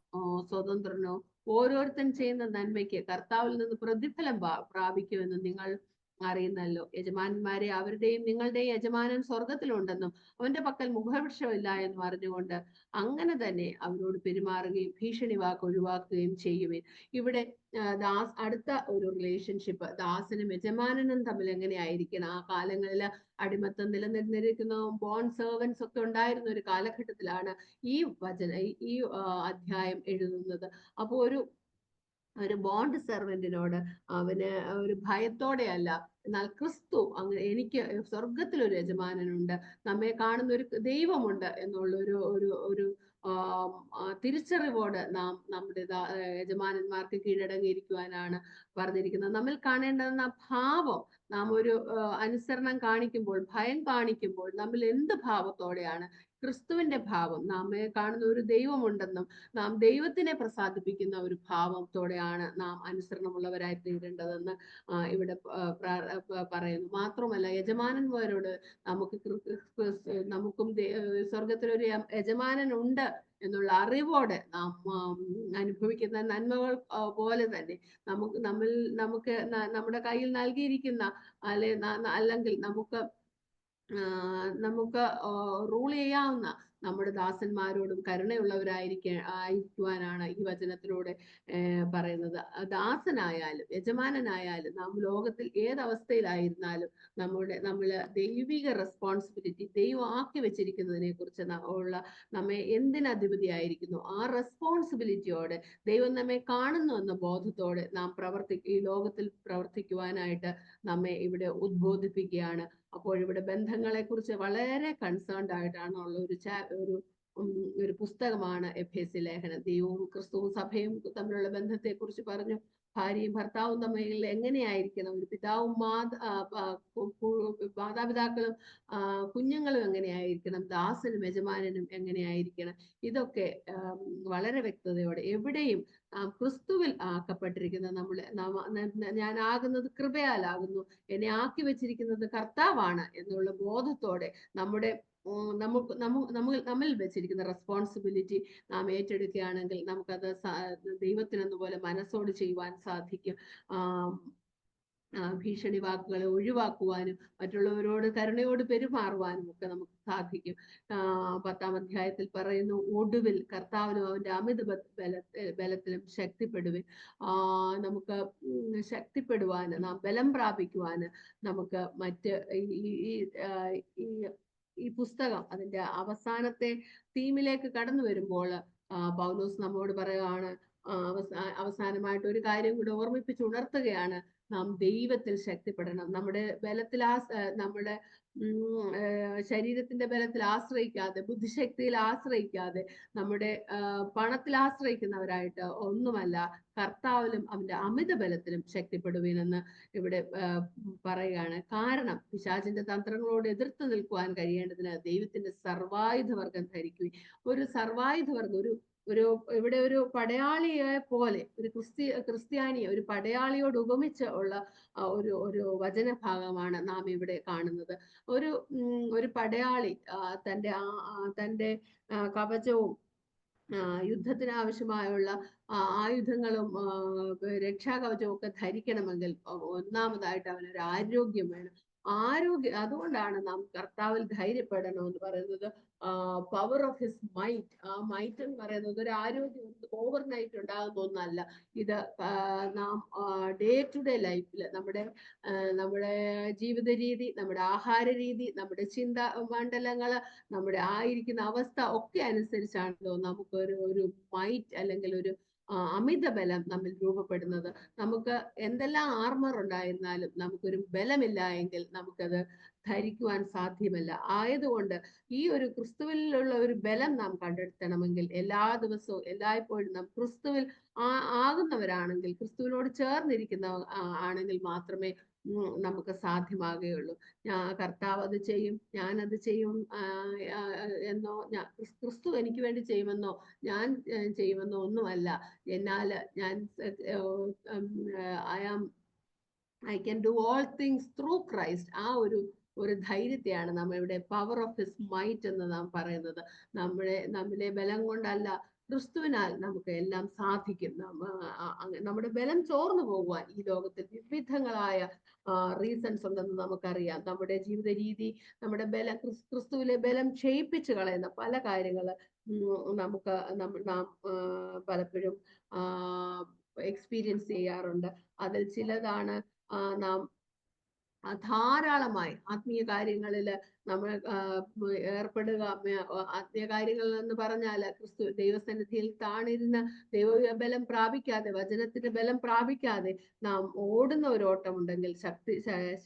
സ്വതന്ത്രനോ ഓരോരുത്തൻ ചെയ്യുന്ന നന്മയ്ക്ക് കർത്താവിൽ നിന്ന് പ്രതിഫലം പ്രാപിക്കുമെന്ന് നിങ്ങൾ അറിയുന്നല്ലോ. യജമാനന്മാരെ അവരുടെയും നിങ്ങളുടെയും യജമാനൻ സ്വർഗത്തിലുണ്ടെന്നും അവന്റെ പക്കൽ മുഖവൃക്ഷമില്ല എന്നും അറിഞ്ഞുകൊണ്ട് അങ്ങനെ തന്നെ അവരോട് പെരുമാറുകയും ഭീഷണി വാക്ക് ഒഴിവാക്കുകയും ചെയ്യുവിൻ. ഇവിടെ അടുത്ത ഒരു റിലേഷൻഷിപ്പ് ദാസനും യജമാനനും തമ്മിൽ എങ്ങനെയായിരിക്കണം? ആ കാലങ്ങളിൽ അടിമത്തം നിലനിന്നിരിക്കുന്ന ബോണ്ട് സെർവൻസ് ഒക്കെ ഉണ്ടായിരുന്ന ഒരു കാലഘട്ടത്തിലാണ് ഈ അധ്യായം എഴുതുന്നത്. അപ്പോൾ ഒരു ബോണ്ട് സെർവന്റിനോട് അവന് ഒരു ഭയത്തോടെയല്ല, എന്നാൽ ക്രിസ്തു അങ്ങനെ എനിക്ക് സ്വർഗത്തിലൊരു യജമാനനുണ്ട്, നമ്മെ കാണുന്ന ഒരു ദൈവമുണ്ട് എന്നുള്ള ഒരു തിരിച്ചറിവോട് നാം നമ്മുടെ യജമാനന്മാർക്ക് കീഴടങ്ങിയിരിക്കുവാനാണ് പറഞ്ഞിരിക്കുന്നത്. നമ്മിൽ കാണേണ്ടുന്ന ഭാവം, നാം ഒരു അനുസരണം കാണിക്കുമ്പോൾ, ഭയം കാണിക്കുമ്പോൾ നമ്മിൽ എന്ത് ഭാവത്തോടെയാണ് ക്രിസ്തുവിന്റെ ഭാവം, നാം കാണുന്ന ഒരു ദൈവമുണ്ടെന്നും നാം ദൈവത്തിനെ പ്രസാദിപ്പിക്കുന്ന ഒരു ഭാവത്തോടെയാണ് നാം അനുസരണമുള്ളവരായി തീരേണ്ടതെന്ന് ഇവിടെ പറയുന്നു. മാത്രമല്ല, യജമാനന്മാരോട് നമുക്കും സ്വർഗത്തിലൊരു യജമാനൻ ഉണ്ട് എന്നുള്ള അറിവോടെ നാം അനുഭവിക്കുന്ന നന്മകൾ പോലെ തന്നെ നമുക്ക് നമ്മുടെ കയ്യിൽ നൽകിയിരിക്കുന്ന അല്ലെങ്കിൽ നമുക്ക് റൂൾ ചെയ്യാവുന്ന നമ്മുടെ ദാസന്മാരോടും ആയിരിക്കുവാനാണ് ഈ വചനത്തിലൂടെ പറയുന്നത്. ദാസനായാലും യജമാനനായാലും നാം ലോകത്തിൽ ഏതവസ്ഥയിലായിരുന്നാലും നമ്മള് ദൈവിക റെസ്പോൺസിബിലിറ്റി ദൈവം ആക്കി വെച്ചിരിക്കുന്നതിനെ കുറിച്ച് നമ്മെ എന്തിനധിപതിയായിരിക്കുന്നു ആ റെസ്പോൺസിബിലിറ്റിയോടെ ദൈവം നമ്മെ കാണുന്നു എന്ന ബോധത്തോടെ നാം ഈ ലോകത്തിൽ പ്രവർത്തിക്കുവാനായിട്ട് നമ്മെ ഇവിടെ ഉദ്ബോധിപ്പിക്കുകയാണ്. അപ്പോൾ ഇവിടെ ബന്ധങ്ങളെ കുറിച്ച് വളരെ കൺസേൺഡ് ആയിട്ടാണ് ഉള്ള ഒരു പുസ്തകമാണ് എഫേസ്യ ലേഖനം. ദൈവവും ക്രിസ്തുവും സഭയും തമ്മിലുള്ള ബന്ധത്തെ കുറിച്ച് പറഞ്ഞു. ഭാര്യയും ഭർത്താവും തമ്മിൽ എങ്ങനെയായിരിക്കണം, ഒരു പിതാവും മാതാപിതാക്കളും കുഞ്ഞുങ്ങളും എങ്ങനെയായിരിക്കണം, ദാസനും യജമാനനും എങ്ങനെയായിരിക്കണം, ഇതൊക്കെ വളരെ വ്യക്തതയോടെ എവിടെയും ക്രിസ്തുവിൽ ആക്കപ്പെട്ടിരിക്കുന്ന ഞാൻ ആകുന്നത് കൃപയാലാകുന്നു, എന്നെ ആക്കി വെച്ചിരിക്കുന്നത് കർത്താവാണ് എന്നുള്ള ബോധത്തോടെ നമ്മിൽ വെച്ചിരിക്കുന്ന റെസ്പോൺസിബിലിറ്റി നാം ഏറ്റെടുക്കുകയാണെങ്കിൽ നമുക്കത് ദൈവത്തിനെന്നപോലെ മനസ്സോട് ചെയ്യുവാൻ സാധിക്കും. ഭീഷണി വാക്കുകളെ ഒഴിവാക്കുവാനും മറ്റുള്ളവരോട് കരുണയോട് പെരുമാറുവാനും ഒക്കെ നമുക്ക് സാധിക്കും. 10-ാം അധ്യായത്തിൽ പറയുന്നു, ഒടുവിൽ കർത്താവിനും അവന്റെ അമിത ബലത്തിലും ശക്തിപ്പെടുവിൻ. നമുക്ക് ശക്തിപ്പെടുവാന്, നാം ബലം പ്രാപിക്കുവാന് നമുക്ക് ഈ പുസ്തകം അതിന്റെ അവസാനത്തെ തീമിലേക്ക് കടന്നു വരുമ്പോൾ പൗലോസ് നമ്മോട് പറയുകയാണ്, അവസാനമായിട്ട് ഒരു കാര്യം കൂടെ ഉണർത്തുകയാണ്. നാം ദൈവത്തിൽ ശക്തിപ്പെടണം. നമ്മുടെ ശരീരത്തിന്റെ ബലത്തിൽ ആശ്രയിക്കാതെ, ബുദ്ധിശക്തിയിൽ ആശ്രയിക്കാതെ, നമ്മുടെ പണത്തിൽ ആശ്രയിക്കുന്നവരായിട്ട് ഒന്നുമല്ല, കർത്താവിലും അവന്റെ അമിത ബലത്തിലും ശക്തിപ്പെടുവീനെന്ന് ഇവിടെ പറയുകയാണ്. കാരണം പിശാചിന്റെ തന്ത്രങ്ങളോട് എതിർത്ത് നിൽക്കുവാൻ കഴിയേണ്ടതിന് ദൈവത്തിന്റെ സർവായുധവർഗം ധരിക്കുകയും, ഒരു സർവായുധവർഗം ഇവിടെ ഒരു പടയാളിയെ പോലെ, ഒരു ക്രിസ്ത്യാനിയെ ഒരു പടയാളിയോട് ഉപമിച്ച് ഉള്ള ഒരു വചനഭാഗമാണ് നാം ഇവിടെ കാണുന്നത്. ഒരു പടയാളി തന്റെ കവചവും യുദ്ധത്തിന് ആവശ്യമായുള്ള ആയുധങ്ങളും രക്ഷാകവചവും ഒക്കെ ധരിക്കണമെങ്കിൽ ഒന്നാമതായിട്ട് അവനൊരു ആരോഗ്യം വേണം. അതുകൊണ്ടാണ് നാം കർത്താവിൽ ധൈര്യപ്പെടണമെന്ന് പറയുന്നത്. പവർ ഓഫ് ഹിസ് മൈറ്റ്, ആ മൈറ്റ് എന്ന് പറയുന്നത് ഒരു ആരോഗ്യം ഓവർനൈറ്റ് ഉണ്ടാകുന്ന ഒന്നല്ല. ഇത് നാം ഡേ ടു ഡേ ലൈഫിൽ നമ്മുടെ ജീവിത രീതി, നമ്മുടെ ആഹാര രീതി, നമ്മുടെ ചിന്താ മണ്ഡലങ്ങള്, നമ്മുടെ ആയിരിക്കുന്ന അവസ്ഥ ഒക്കെ അനുസരിച്ചാണല്ലോ നമുക്ക് ഒരു മൈറ്റ് അല്ലെങ്കിൽ ഒരു അമിത ബലം നമ്മിൽ രൂപപ്പെടുന്നത്. നമുക്ക് എന്തെല്ലാം ആർമർ ഉണ്ടായിരുന്നാലും നമുക്കൊരു ബലമില്ല എങ്കിൽ നമുക്കത് ധരിക്കുവാൻ സാധ്യമല്ല. ആയതുകൊണ്ട് ഈ ഒരു ക്രിസ്തുവിലുള്ള ഒരു ബലം നാം കണ്ടെത്തണമെങ്കിൽ എല്ലാ ദിവസവും എല്ലായ്പ്പോഴും നാം ക്രിസ്തുവിൽ ആകുന്നവരാണെങ്കിൽ, ക്രിസ്തുവിനോട് ചേർന്നിരിക്കുന്ന ആണെങ്കിൽ മാത്രമേ നമുക്ക് സാധ്യമാകുകയുള്ളൂ. കർത്താവ് അത് ചെയ്യും, ഞാനത് ചെയ്യും എന്നോ, ക്രിസ്തു എനിക്ക് വേണ്ടി ചെയ്യുമെന്നോ ഞാൻ ചെയ്യുമെന്നോ ഒന്നുമല്ല. എന്നാല് I can do all things through Christ. ആ ഒരു ധൈര്യത്തെയാണ് നാം ഇവിടെ പവർ ഓഫ് ഹിസ് മൈറ്റ് എന്ന് നാം പറയുന്നത്. നമ്മിലെ ബലം കൊണ്ടല്ല, ക്രിസ്തുവിനാൽ നമുക്ക് എല്ലാം സാധിക്കും. നമ്മുടെ ബലം ചോർന്നു പോകുവാൻ ഈ ലോകത്തിൽ വിവിധങ്ങളായ റീസൺസ് ഉണ്ടെന്ന് നമുക്കറിയാം. നമ്മുടെ ജീവിത രീതി, നമ്മുടെ ക്രിസ്തുവിലെ ബലം ക്ഷയിപ്പിച്ചു കളയുന്ന പല കാര്യങ്ങൾ നാം പലപ്പോഴും എക്സ്പീരിയൻസ് ചെയ്യാറുണ്ട്. അതിൽ ചിലതാണ് നാം ധാരാളമായി ആത്മീയ കാര്യങ്ങളിൽ നമ്മൾ ഏർപ്പെടുക. ആത്മീയ കാര്യങ്ങൾ എന്ന് പറഞ്ഞാൽ ദൈവസന്നിധിയിൽ താണിരുന്ന് ദൈവബലം പ്രാപിക്കാതെ, വചനത്തിന്റെ ബലം പ്രാപിക്കാതെ നാം ഓടുന്ന ഒരു ഓട്ടമുണ്ടെങ്കിൽ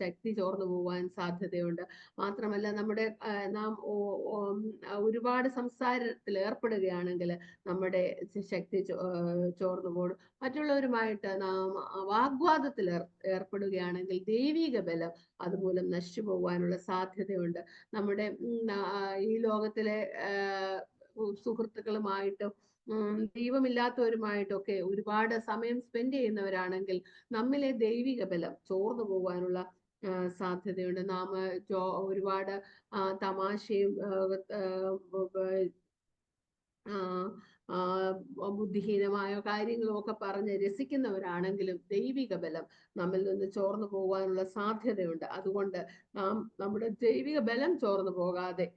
ശക്തി ചോർന്നു പോകാൻ സാധ്യതയുണ്ട്. മാത്രമല്ല, നാം ഒരുപാട് സംസാരത്തിൽ ഏർപ്പെടുകയാണെങ്കിൽ നമ്മുടെ ശക്തി ചോർന്നു പോകും. മറ്റുള്ളവരുമായിട്ട് നാം വാഗ്വാദത്തിൽ ഏർപ്പെടുകയാണെങ്കിൽ ദൈവിക ബലം അതുമൂലം നശിച്ചു പോകാനുള്ള സാധ്യതയുണ്ട്. നമ്മുടെ ഈ ലോകത്തിലെ സുഹൃത്തുക്കളുമായിട്ടും ദൈവമില്ലാത്തവരുമായിട്ടൊക്കെ ഒരുപാട് സമയം സ്പെൻഡ് ചെയ്യുന്നവരാണെങ്കിൽ നമ്മിലെ ദൈവിക ബലം ചോർന്നു പോകാനുള്ള സാധ്യതയുണ്ട്. നാം ഒരുപാട് തമാശയും ബുദ്ധിഹീനമായ കാര്യങ്ങളും ഒക്കെ പറഞ്ഞ് രസിക്കുന്നവരാണെങ്കിലും ദൈവിക ബലം നമ്മിൽ നിന്ന് ചോർന്നു പോകാനുള്ള സാധ്യതയുണ്ട്. അതുകൊണ്ട് നാം നമ്മുടെ ദൈവിക ബലം ചോർന്നു പോകാതെ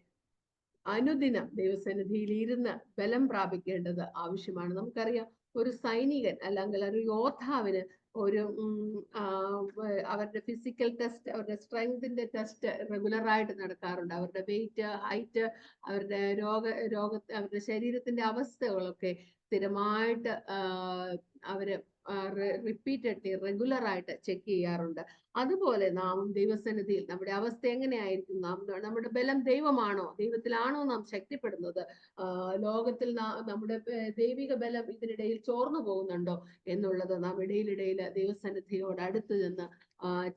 അനുദിനം ദൈവസന്നിധിയിൽ ഇരുന്ന് ബലം പ്രാപിക്കേണ്ടത് ആവശ്യമാണ്. നമുക്കറിയാം, ഒരു സൈനികൻ അല്ലെങ്കിൽ ഒരു യോദ്ധാവിന് ഒരു അവരുടെ ഫിസിക്കൽ ടെസ്റ്റ്, അവരുടെ സ്ട്രെങ്തിന്റെ ടെസ്റ്റ് റെഗുലറായിട്ട് നടക്കാറുണ്ട്. അവരുടെ വെയിറ്റ്, ഹൈറ്റ്, അവരുടെ അവരുടെ ശരീരത്തിന്റെ അവസ്ഥകളൊക്കെ സ്ഥിരമായിട്ട് അവര് റിപ്പീറ്റഡ്ലി റെഗുലറായിട്ട് ചെക്ക് ചെയ്യാറുണ്ട്. അതുപോലെ നാം ദൈവസന്നിധിയിൽ നമ്മുടെ അവസ്ഥ എങ്ങനെയായിരിക്കും? നമ്മുടെ ബലം ദൈവമാണോ, ദൈവത്തിലാണോ നാം ശക്തിപ്പെടുന്നത്? ലോകത്തിൽ നമ്മുടെ ദൈവിക ബലം ഇതിനിടയിൽ ചോർന്നു പോകുന്നുണ്ടോ എന്നുള്ളത് നാം ഇടയിലിടയിൽ ദൈവസന്നിധിയോട് അടുത്ത് നിന്ന്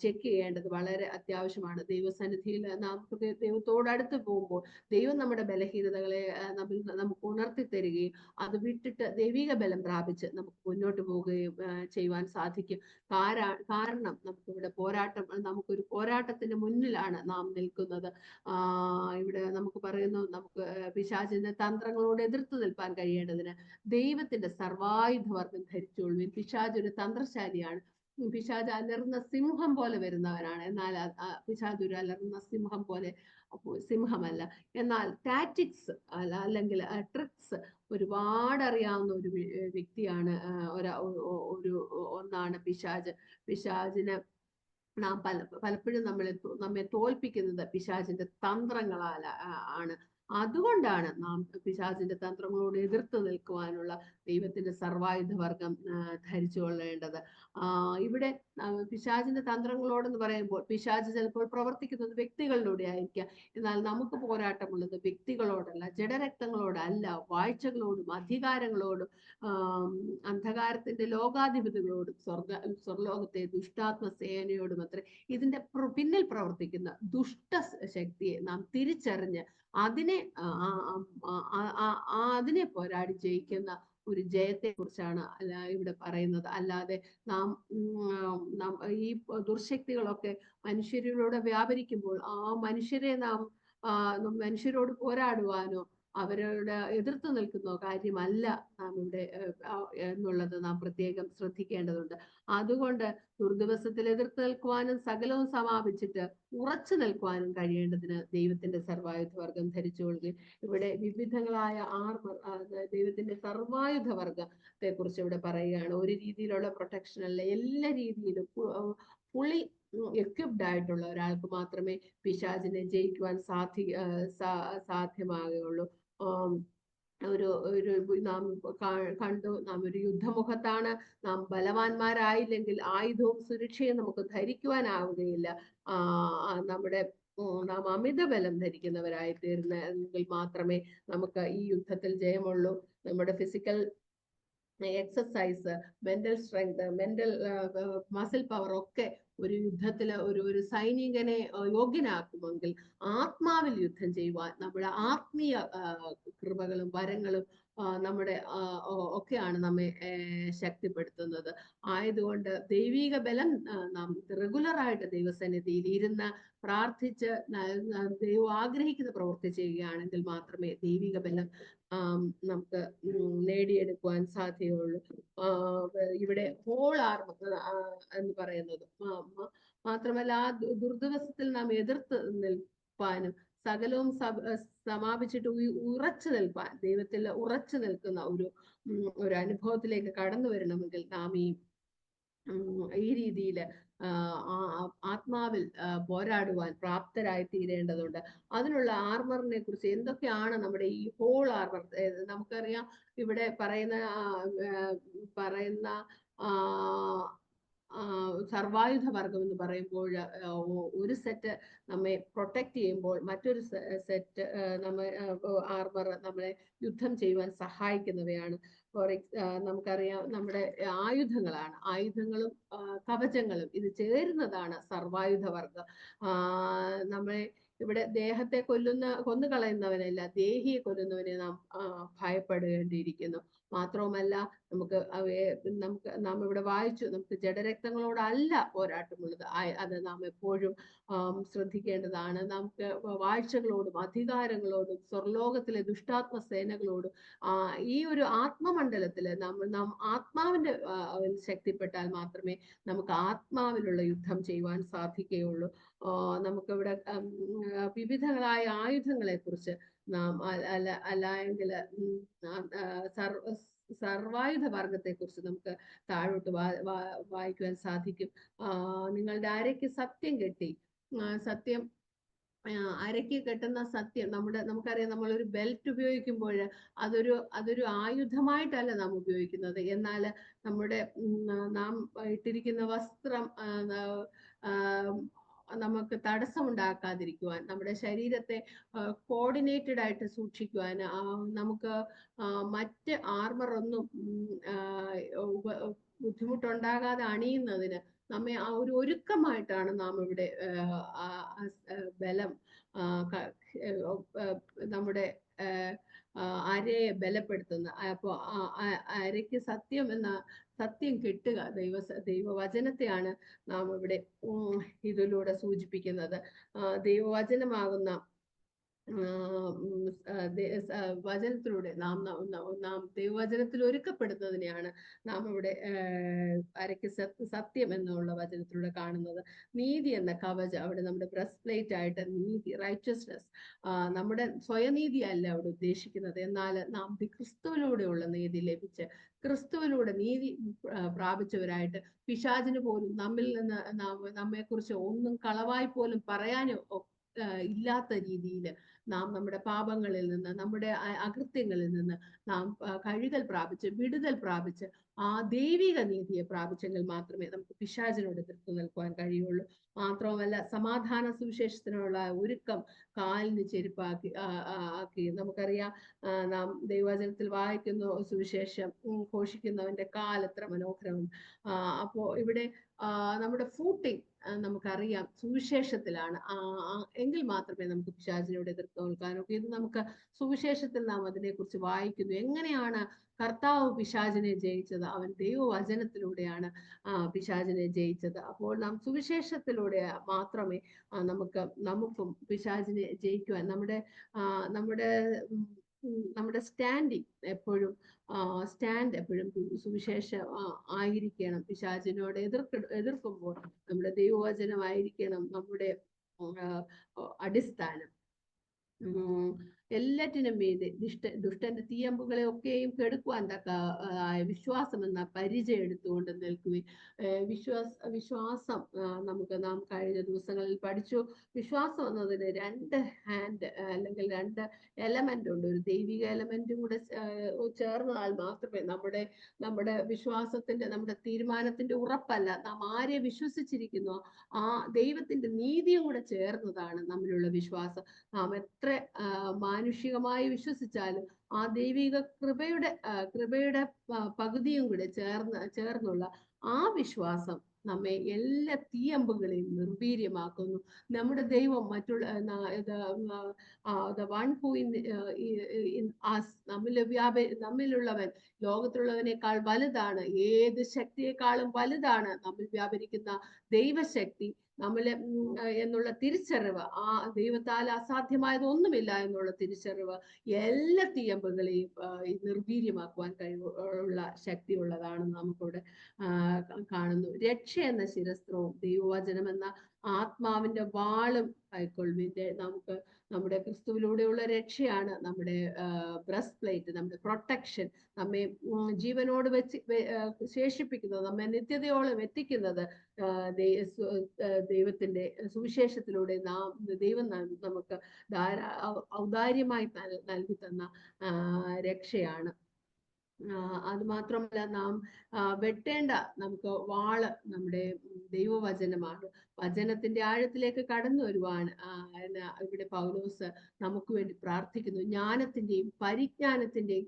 ചെക്ക് ചെയ്യേണ്ടത് വളരെ അത്യാവശ്യമാണ്. ദൈവസന്നിധിയിൽ നാം ദൈവത്തോട് അടുത്ത് പോകുമ്പോൾ ദൈവം നമ്മുടെ ബലഹീനതകളെ നമുക്ക് ഉണർത്തി തരികയും അത് വിട്ടിട്ട് ദൈവിക ബലം പ്രാപിച്ച് നമുക്ക് മുന്നോട്ട് പോവുകയും ചെയ്യുവാൻ സാധിക്കും. കാരണം നമുക്കിവിടെ നമുക്കൊരു പോരാട്ടത്തിന്റെ മുന്നിലാണ് നാം നിൽക്കുന്നത്. ഇവിടെ നമുക്ക് പറയുന്നു, നമുക്ക് പിശാചിന്റെ തന്ത്രങ്ങളോട് എതിർത്ത് നിൽപ്പാൻ കഴിയേണ്ടതിന് ദൈവത്തിന്റെ സർവായുധവർഗം ധരിച്ചുകൊള്ളുവിൻ. പിശാച് ഒരു തന്ത്രശാലിയാണ്. പിശാച് അലർന്ന സിംഹം പോലെ വരുന്നവനാണ്. എന്നാൽ പിശാച് ഒരു അലർന്ന സിംഹമല്ല. എന്നാൽ ടാറ്റിക്സ് അല്ലെങ്കിൽ ട്രിക്സ് ഒരുപാട് അറിയാവുന്ന ഒരു വ്യക്തിയാണ്, ഒന്നാണ് പിശാച്. പിശാചിന് നാം പലപ്പോഴും നമ്മെ തോൽപ്പിക്കുന്നത് പിശാചിന്റെ തന്ത്രങ്ങളാൽ ആണ്. അതുകൊണ്ടാണ് നാം പിശാചിന്റെ തന്ത്രങ്ങളോട് എതിർത്ത് നിൽക്കുവാനുള്ള ദൈവത്തിന്റെ സർവായുധവർഗം ധരിച്ചു കൊള്ളേണ്ടത്. ഇവിടെ പിശാചിന്റെ തന്ത്രങ്ങളോടെന്ന് പറയുമ്പോൾ പിശാച് ചിലപ്പോൾ പ്രവർത്തിക്കുന്നത് വ്യക്തികളിലൂടെ ആയിരിക്കാം. എന്നാൽ നമുക്ക് പോരാട്ടമുള്ളത് വ്യക്തികളോടല്ല, ജഡരക്തങ്ങളോടല്ല, വാഴ്ചകളോടും അധികാരങ്ങളോടും അന്ധകാരത്തിന്റെ ലോകാധിപതികളോടും സ്വർലോകത്തെ ദുഷ്ടാത്മ സേനയോടും അത്ര. ഇതിന്റെ പിന്നിൽ പ്രവർത്തിക്കുന്ന ദുഷ്ടശക്തിയെ നാം തിരിച്ചറിഞ്ഞ് അതിനെ പോരാടി ജയിക്കുന്ന ഒരു ജയത്തെ കുറിച്ചാണ് ഇവിടെ പറയുന്നത്. അല്ലാതെ ഈ ദുർശക്തികളൊക്കെ മനുഷ്യരിലൂടെ വ്യാപരിക്കുമ്പോൾ മനുഷ്യരോട് പോരാടുവാനോ അവരോട് എതിർത്ത് നിൽക്കുന്ന കാര്യമല്ല നാം ഇവിടെ എന്നുള്ളത് നാം പ്രത്യേകം ശ്രദ്ധിക്കേണ്ടതുണ്ട്. അതുകൊണ്ട് ദുർദിവസത്തിൽ എതിർത്ത് നിൽക്കുവാനും സകലവും സമാപിച്ചിട്ട് ഉറച്ചു നിൽക്കുവാനും കഴിയേണ്ടതിന് ദൈവത്തിന്റെ സർവായുധവർഗം ധരിച്ചുകൊള്ളുക. ഇവിടെ വിവിധങ്ങളായ ദൈവത്തിന്റെ സർവായുധവർഗത്തെ കുറിച്ച് ഇവിടെ പറയുകയാണ്. ഒരു രീതിയിലുള്ള പ്രൊട്ടക്ഷൻ അല്ല, എല്ലാ രീതിയിലും ഫുള്ളി എക്വിപ്ഡ് ആയിട്ടുള്ള ഒരാൾക്ക് മാത്രമേ പിശാചിനെ ജയിക്കുവാൻ സാധ്യമാകുകയുള്ളൂ. നാം കണ്ടു, നാം ഒരു യുദ്ധമുഖത്താണ്. നാം ബലവാന്മാരായില്ലെങ്കിൽ ആയുധവും സുരക്ഷയും നമുക്ക് ധരിക്കുവാനാവുകയില്ല. നാം അമിത ബലം ധരിക്കുന്നവരായി തീർന്നെങ്കിൽ മാത്രമേ നമുക്ക് ഈ യുദ്ധത്തിൽ ജയമുള്ളൂ. നമ്മുടെ physical exercise, mental strength, muscle power ഒക്കെ ഒരു യുദ്ധത്തില് ഒരു സൈനികനെ യോഗ്യനാക്കുമെങ്കിൽ ആത്മാവിൽ യുദ്ധം ചെയ്യുവാൻ നമ്മുടെ ആത്മീയ കൃപകളും വരങ്ങളും നമ്മുടെ ഒക്കെയാണ് നമ്മെ ശക്തിപ്പെടുത്തുന്നത്. ആയതുകൊണ്ട് ദൈവിക ബലം നാം റെഗുലറായിട്ട് ദൈവസന്നിധിയിൽ ഇരുന്ന് പ്രാർത്ഥിച്ച് ദൈവം ആഗ്രഹിക്കുന്ന പ്രവൃത്തി ചെയ്യുകയാണെങ്കിൽ മാത്രമേ ദൈവിക ബലം നമുക്ക് നേടിയെടുക്കുവാൻ സാധ്യതയുള്ളൂ. ഇവിടെ ഹോൾ ആർമർ എന്ന് പറയുന്നത് മാത്രമല്ല, ആ ദുർദിവസത്തിൽ നാം എതിർത്ത് നിൽപ്പാനും സകലവും സമാപിച്ചിട്ട് ഉറച്ചു നിൽപ്പാൻ, ദൈവത്തിൽ ഉറച്ചു നിൽക്കുന്ന ഒരു അനുഭവത്തിലേക്ക് കടന്നു വരണമെങ്കിൽ നാം ഈ രീതിയിൽ ആത്മാവിൽ പോരാടുവാൻ പ്രാപ്തരായി തീരേണ്ടതുണ്ട്. അതിനുള്ള ആർമറിനെ കുറിച്ച് എന്തൊക്കെയാണ് നമ്മുടെ ഈ ഹോൾ ആർമർ? നമുക്കറിയാം, ഇവിടെ പറയുന്ന സർവായുധ വർഗം എന്ന് പറയുമ്പോൾ ഒരു സെറ്റ് നമ്മെ പ്രൊട്ടക്ട് ചെയ്യുമ്പോൾ മറ്റൊരു സെറ്റ് ആർമർ നമ്മളെ യുദ്ധം ചെയ്യുവാൻ സഹായിക്കുന്നവയാണ്. നമുക്കറിയാം, നമ്മുടെ ആയുധങ്ങളും കവചങ്ങളും ഇത് ചേരുന്നതാണ് സർവായുധ വർഗം. നമ്മളെ ഇവിടെ ദേഹത്തെ കൊന്നുകളയുന്നവനല്ല, ദേഹിയെ കൊല്ലുന്നവനെ നാം ഭയപ്പെടേണ്ടിയിരിക്കുന്നു. മാത്രവുമല്ല, നമുക്ക് നാം ഇവിടെ വായിച്ചു, നമുക്ക് ജഡരക്തങ്ങളോടല്ല പോരാട്ടമുള്ളത്. അത് നാം എപ്പോഴും ശ്രദ്ധിക്കേണ്ടതാണ്. നമുക്ക് വാഴ്ചകളോടും അധികാരങ്ങളോടും സ്വർലോകത്തിലെ ദുഷ്ടാത്മ സേനകളോടും ഈ ഒരു ആത്മമണ്ഡലത്തില് നാം ആത്മാവിന്റെ ശക്തിപ്പെട്ടാൽ മാത്രമേ നമുക്ക് ആത്മാവിലുള്ള യുദ്ധം ചെയ്യുവാൻ സാധിക്കുകയുള്ളൂ. നമുക്കിവിടെ വിവിധങ്ങളായ ആയുധങ്ങളെ കുറിച്ച് നാം അല്ലായെങ്കിൽ സർവായുധ വർഗത്തെ കുറിച്ച് നമുക്ക് താഴോട്ട് വായിക്കുവാൻ സാധിക്കും. നിങ്ങളുടെ അരയ്ക്ക് സത്യം കെട്ടി, സത്യം അരയ്ക്ക് കെട്ടുന്ന സത്യം, നമുക്കറിയാം, നമ്മളൊരു ബെൽറ്റ് ഉപയോഗിക്കുമ്പോൾ അതൊരു ആയുധമായിട്ടല്ല നാം ഉപയോഗിക്കുന്നത്. എന്നാൽ നാം ഇട്ടിരിക്കുന്ന വസ്ത്രം നമുക്ക് തടസ്സമുണ്ടാക്കാതിരിക്കുവാൻ, നമ്മുടെ ശരീരത്തെ കോർഡിനേറ്റഡ് ആയിട്ട് സൂക്ഷിക്കുവാൻ, നമുക്ക് മറ്റ് ആർമർ ഒന്നും ബുദ്ധിമുട്ടുണ്ടാകാതെ അണിയുന്നതിന് നമ്മെ ആ ഒരു ഒരുക്കമായിട്ടാണ് നാം ഇവിടെ ബലം നമ്മുടെ അരയെ ബലപ്പെടുത്തുന്നത്. അപ്പോൾ അരയ്ക്ക് സത്യം കെട്ടുക, ദൈവവചനത്തെയാണ് നാം ഇവിടെ ഇതിലൂടെ സൂചിപ്പിക്കുന്നത്. ദൈവവചനമാകുന്ന വചനത്തിലൂടെ നാം ദൈവവചനത്തിൽ ഒരുക്കപ്പെടുന്നതിനെയാണ് നാം ഇവിടെ അരയ്ക്ക് സത്യം എന്നുള്ള വചനത്തിലൂടെ കാണുന്നത്. നീതി എന്ന കവചം, അവിടെ നമ്മുടെ ബ്രസ്റ്റ് പ്ലേറ്റ് ആയിട്ട് നീതി, റൈച്ചസ്നെസ്, നമ്മുടെ സ്വയനീതി അല്ല അവിടെ ഉദ്ദേശിക്കുന്നത്. എന്നാൽ നാം ക്രിസ്തുവിലൂടെയുള്ള നീതി ലഭിച്ച് ക്രിസ്തുവിലൂടെ നീതി പ്രാപിച്ചവരായിട്ട്, പിശാചിന് പോലും നമ്മിൽ നിന്ന് നമ്മെക്കുറിച്ച് ഒന്നും കളവായി പോലും പറയാനോ ഇല്ലാത്ത രീതിയിൽ നാം നമ്മുടെ പാപങ്ങളിൽ നിന്ന്, നമ്മുടെ അകൃത്യങ്ങളിൽ നിന്ന് നാം കഴുകൽ പ്രാപിച്ച്, വിടുതൽ പ്രാപിച്ച്, ആ ദൈവിക നീതിയെ പ്രാപിച്ചെങ്കിൽ മാത്രമേ നമുക്ക് പിശാചിനോട് എതിർത്ത് നിൽക്കുവാൻ കഴിയുള്ളൂ. മാത്രവുമല്ല, സമാധാന സുവിശേഷത്തിനുള്ള ഒരുക്കം കാലിന് ചെരുപ്പാക്കി. നമുക്കറിയാം, നാം ദൈവവചനത്തിൽ വായിക്കുന്നു, സുവിശേഷം ഘോഷിക്കുന്നവന്റെ കാൽ എത്ര മനോഹരം. അപ്പോ ഇവിടെ നമ്മുടെ ഫൂട്ടിങ് നമുക്കറിയാം സുവിശേഷത്തിലാണ്. എങ്കിൽ മാത്രമേ നമുക്ക് പിശാചിനോട് എതിർത്ത് നിൽക്കാനൊക്കെ. ഇത് നമുക്ക് സുവിശേഷത്തിൽ നാം അതിനെക്കുറിച്ച് വായിക്കുന്നു. എങ്ങനെയാണ് കർത്താവ് പിശാചിനെ ജയിച്ചത്? അവൻ ദൈവവചനത്തിലൂടെയാണ് പിശാചിനെ ജയിച്ചത്. അപ്പോൾ നാം സുവിശേഷത്തിലൂടെ മാത്രമേ നമുക്കും പിശാചിനെ ജയിക്കുവാൻ, നമ്മുടെ സ്റ്റാൻഡിങ് എപ്പോഴും സുവിശേഷം ആയിരിക്കണം. പിശാചിനോട് എതിർക്കുമ്പോൾ നമ്മുടെ ദൈവവചനമായിരിക്കണം നമ്മുടെ അടിസ്ഥാനം. എല്ലാറ്റിനും മീതെ ദുഷ്ടന്റെ തീയമ്പുകളെ ഒക്കെയും കെടുക്കുവാൻ തക്ക വിശ്വാസം എന്ന പരിചയം എടുത്തുകൊണ്ട് നിൽക്കുകയും, വിശ്വാസം നാം കഴിഞ്ഞ ദിവസങ്ങളിൽ പഠിച്ചു. വിശ്വാസം എന്നതിന് 2 ഹാൻഡ് അല്ലെങ്കിൽ 2 എലമെന്റ് ഉണ്ട്. ഒരു ദൈവിക എലമെന്റും കൂടെ ചേർന്നാൽ മാത്രമേ നമ്മുടെ വിശ്വാസത്തിന്റെ, നമ്മുടെ തീരുമാനത്തിന്റെ ഉറപ്പല്ല, നാം ആരെ വിശ്വസിച്ചിരിക്കുന്നു ആ ദൈവത്തിന്റെ നീതിയും കൂടെ ചേർന്നതാണ് നമ്മിലുള്ള വിശ്വാസം. നാം എത്ര മാനുഷികമായി വിശ്വസിച്ചാലും ആ ദൈവിക കൃപയുടെ പകുതിയും കൂടെ ചേർന്നുള്ള ആ വിശ്വാസം നമ്മെ എല്ലാ തീയമ്പുകളെയും നിർവീര്യമാക്കുന്നു. നമ്മുടെ ദൈവം നമ്മിലുള്ളവൻ ലോകത്തുള്ളവനേക്കാൾ വലുതാണ്. ഏത് ശക്തിയെക്കാളും വലുതാണ് നമ്മിൽ വ്യാപരിക്കുന്ന ദൈവശക്തി. എന്നുള്ള തിരിച്ചറിവ്, ആ ദൈവത്താൽ അസാധ്യമായത് ഒന്നുമില്ല എന്നുള്ള തിരിച്ചറിവ് എല്ലാ തീയമ്പുകളെയും നിർവീര്യമാക്കുവാൻ കഴിവുള്ള ശക്തിയുള്ളതാണെന്ന് നമുക്കിവിടെ കാണുന്നു. രക്ഷ എന്ന ശിരസ്ത്രവും ദൈവവചനം എന്ന ആത്മാവിന്റെ വാളും കൈക്കൊള്ളുവിന്റെ നമ്മുടെ ക്രിസ്തുവിലൂടെയുള്ള രക്ഷയാണ് നമ്മുടെ ബ്രസ്റ്റ് പ്ലേറ്റ്, നമ്മുടെ പ്രൊട്ടക്ഷൻ, നമ്മെ ജീവനോട് ശേഷിപ്പിക്കുന്നത്, നമ്മെ നിത്യതയോളം എത്തിക്കുന്നത് ദൈവത്തിന്റെ സുവിശേഷത്തിലൂടെ ദൈവം നമുക്ക് ഔദാര്യമായി നൽകി തന്ന രക്ഷയാണ്. അത് മാത്രമല്ല, നാം വെട്ടേണ്ട നമുക്ക് വാള് നമ്മുടെ ദൈവവചനമാണ്. വചനത്തിന്റെ ആഴത്തിലേക്ക് കടന്നു വരുവാൻ ഇവിടെ പൗലോസ് നമുക്ക് വേണ്ടി പ്രാർത്ഥിക്കുന്നു. ജ്ഞാനത്തിന്റെയും പരിജ്ഞാനത്തിന്റെയും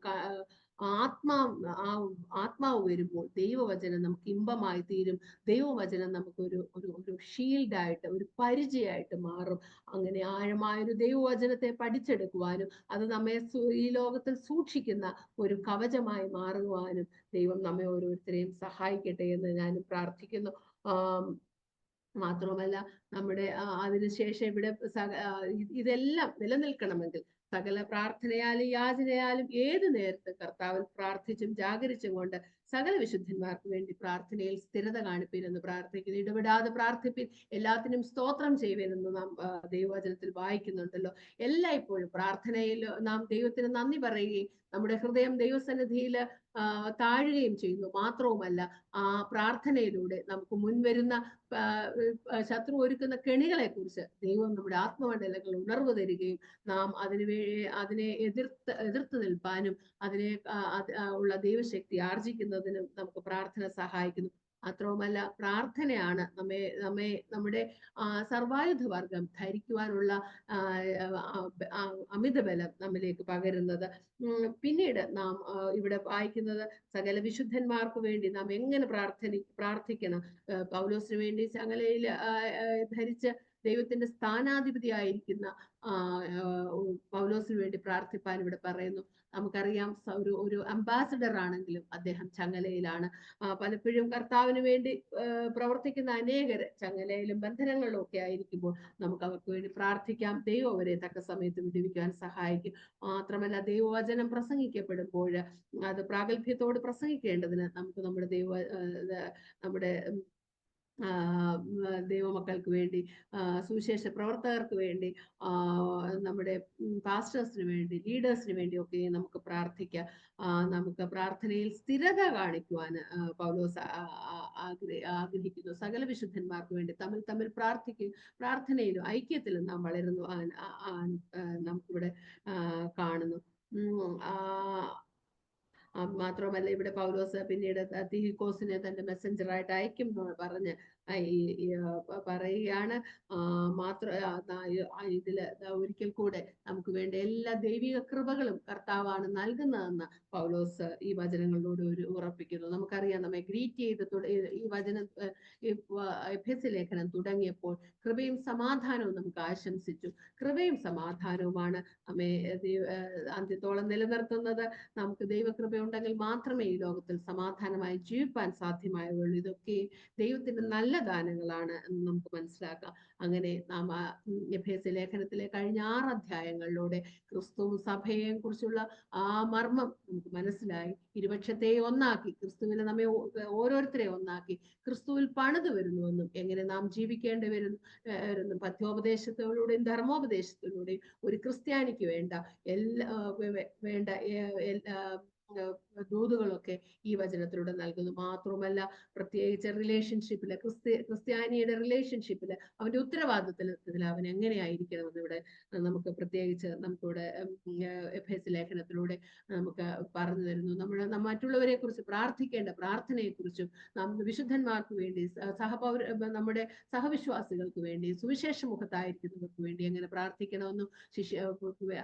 ആത്മാവ് വരുമ്പോൾ ദൈവവചനം നമുക്ക് ഇമ്പമായി തീരും. ദൈവവചനം നമുക്ക് ഒരു ഷീൽഡായിട്ട്, ഒരു പരിചയമായിട്ട് മാറും. അങ്ങനെ ആഴമായൊരു ദൈവവചനത്തെ പഠിച്ചെടുക്കുവാനും അത് നമ്മെ ഈ ലോകത്തിൽ സൂക്ഷിക്കുന്ന ഒരു കവചമായി മാറുവാനും ദൈവം നമ്മെ ഓരോരുത്തരെയും സഹായിക്കട്ടെ എന്ന് ഞാൻ പ്രാർത്ഥിക്കുന്നു. മാത്രമല്ല നമ്മുടെ അതിനുശേഷം ഇവിടെ ഇതെല്ലാം നിലനിൽക്കണമെങ്കിൽ സകല പ്രാർത്ഥനയാലും യാചനയാലും ഏത് നേരത്തെ കർത്താവിൽ പ്രാർത്ഥിച്ചും ജാഗരിച്ചും കൊണ്ട് സകല വിശുദ്ധന്മാർക്ക് വേണ്ടി പ്രാർത്ഥനയിൽ സ്ഥിരത കാണിപ്പിനെന്ന് പ്രാർത്ഥിക്കുന്നു. ഇടപെടാതെ പ്രാർത്ഥിപ്പിൻ, എല്ലാത്തിനും സ്തോത്രം ചെയ്യുവാനെന്ന് നാം ദൈവവചനത്തിൽ വായിക്കുന്നുണ്ടല്ലോ. എല്ലായ്പ്പോഴും പ്രാർത്ഥനയിൽ നാം ദൈവത്തിന് നന്ദി പറയുകയും നമ്മുടെ ഹൃദയം ദൈവസന്നിധിയിൽ താഴുകയും ചെയ്യുന്നു. മാത്രവുമല്ല, ആ പ്രാർത്ഥനയിലൂടെ നമുക്ക് മുൻവരുന്ന ശത്രു ഒരുക്കുന്ന കെണികളെ കുറിച്ച് ദൈവം നമ്മുടെ ആത്മമണ്ഡലങ്ങൾ ഉണർവ് തരികയും നാം അതിനെ എതിർത്ത് നിൽപ്പാനും അതിനെ ഉള്ള ദൈവശക്തി ആർജിക്കുന്നതിനും നമുക്ക് പ്രാർത്ഥന സഹായിക്കുന്നു. മാത്രവുമല്ല, പ്രാർത്ഥനയാണ് നമ്മുടെ സർവായുധവർഗം ധരിക്കുവാനുള്ള അമിതബലം നമ്മിലേക്ക് പകരുന്നത്. പിന്നീട് നാം ഇവിടെ വായിക്കുന്നത് സകല വിശുദ്ധന്മാർക്ക് വേണ്ടി നാം എങ്ങനെ പ്രാർത്ഥിക്കണം. പൗലോസിന് വേണ്ടി ചങ്ങലയിൽ ധരിച്ച് ദൈവത്തിന്റെ സ്ഥാനാധിപതിയായിരിക്കുന്ന പൗലോസിന് വേണ്ടി പ്രാർത്ഥിപ്പാൻ ഇവിടെ പറയുന്നു. നമുക്കറിയാം, ഒരു അംബാസഡർ ആണെങ്കിലും അദ്ദേഹം ചങ്ങലയിലാണ്. പലപ്പോഴും കർത്താവിന് വേണ്ടി പ്രവർത്തിക്കുന്ന അനേകർ ചങ്ങലയിലും ബന്ധനങ്ങളിലും ഒക്കെ ആയിരിക്കുമ്പോൾ നമുക്ക് അവർക്ക് വേണ്ടി പ്രാർത്ഥിക്കാം. ദൈവം അവരെ തക്ക സമയത്ത് വിടുവിക്കാൻ സഹായിക്കും. മാത്രമല്ല, ദൈവവചനം പ്രസംഗിക്കപ്പെടുമ്പോൾ അത് പ്രാഗൽഭ്യത്തോട് പ്രസംഗിക്കേണ്ടതിന് നമുക്ക് നമ്മുടെ ദൈവമക്കൾക്ക് വേണ്ടി, സുവിശേഷ പ്രവർത്തകർക്ക് വേണ്ടി, നമ്മുടെ പാസ്റ്റേഴ്സിന് വേണ്ടി, ലീഡേഴ്സിന് വേണ്ടി ഒക്കെ നമുക്ക് പ്രാർത്ഥിക്കാം. നമുക്ക് പ്രാർത്ഥനയിൽ സ്ഥിരത കാണിക്കുവാൻ പൗലോസ് ആഗ്രഹിക്കുന്നു. സകല വിശുദ്ധന്മാർക്ക് വേണ്ടി തമ്മിൽ പ്രാർത്ഥനയിലും ഐക്യത്തിലും നാം വളരുന്നു നമുക്കിവിടെ കാണുന്നു. മാത്രമല്ല, ഇവിടെ പൗലോസ് പിന്നീട് തിഹിക്കോസിനെ തന്റെ മെസ്സഞ്ചറായിട്ട് അയക്കും പറഞ്ഞ് പറയുകയാണ്. ഇതില് ഒരിക്കൽ കൂടെ നമുക്ക് വേണ്ട എല്ലാ ദൈവിക കൃപകളും കർത്താവാണ് നൽകുന്നതെന്ന് പൗലോസ് ഈ വചനങ്ങളിലൂടെ ഉറപ്പിക്കുന്നു. നമുക്കറിയാം, നമ്മെ ഗ്രീറ്റ് ചെയ്ത് ഈ വചനം എഫെസ്യ ലേഖനം തുടങ്ങിയപ്പോൾ കൃപയും സമാധാനവും നമുക്ക് ആശംസിച്ചു. കൃപയും സമാധാനവുമാണ് നമ്മെ അന്ത്യത്തോളം നിലനിർത്തുന്നത്. നമുക്ക് ദൈവകൃപയുണ്ടെങ്കിൽ മാത്രമേ ഈ ലോകത്തിൽ സമാധാനമായി ജീവിപ്പാൻ സാധ്യമായുള്ളൂ. ഇതൊക്കെ ദൈവത്തിന്റെ നല്ല ദാനങ്ങളാണ് എന്ന് നമുക്ക് മനസ്സിലാക്കാം. അങ്ങനെ നാം എഫെസ്യ ലേഖനത്തിലെ കഴിഞ്ഞ 6 അധ്യായങ്ങളിലൂടെ ക്രിസ്തുവും സഭയെയും കുറിച്ചുള്ള ആ മർമ്മം നമുക്ക് മനസ്സിലായി. ഇരുപക്ഷത്തെ ഒന്നാക്കി, ക്രിസ്തുവിനെ നമ്മെ ഓരോരുത്തരെയും ഒന്നാക്കി ക്രിസ്തുവിൽ പണിത് വരുന്നുവെന്നും എങ്ങനെ നാം ജീവിക്കേണ്ടി വരുന്നു പഥ്യോപദേശത്തിലൂടെയും ധർമ്മോപദേശത്തിലൂടെയും ഒരു ക്രിസ്ത്യാനിക്ക് വേണ്ട ദൂതുകളൊക്കെ ഈ വചനത്തിലൂടെ നൽകുന്നു. മാത്രമല്ല, പ്രത്യേകിച്ച് റിലേഷൻഷിപ്പില്, ക്രിസ്ത്യാനിയുടെ റിലേഷൻഷിപ്പില് അവന്റെ ഉത്തരവാദിത്തത്തിൽ അവൻ എങ്ങനെയായിരിക്കണമെന്ന് ഇവിടെ നമുക്ക് പ്രത്യേകിച്ച് നമുക്കിവിടെ എഫെസ്യ ലേഖനത്തിലൂടെ നമുക്ക് പറഞ്ഞു തരുന്നു. മറ്റുള്ളവരെ കുറിച്ച് പ്രാർത്ഥിക്കേണ്ട പ്രാർത്ഥനയെ കുറിച്ചും വിശുദ്ധന്മാർക്ക് വേണ്ടി, നമ്മുടെ സഹവിശ്വാസികൾക്ക് വേണ്ടി, സുവിശേഷ മുഖത്തായിരിക്കുന്നവർക്ക് വേണ്ടി എങ്ങനെ പ്രാർത്ഥിക്കണമെന്നും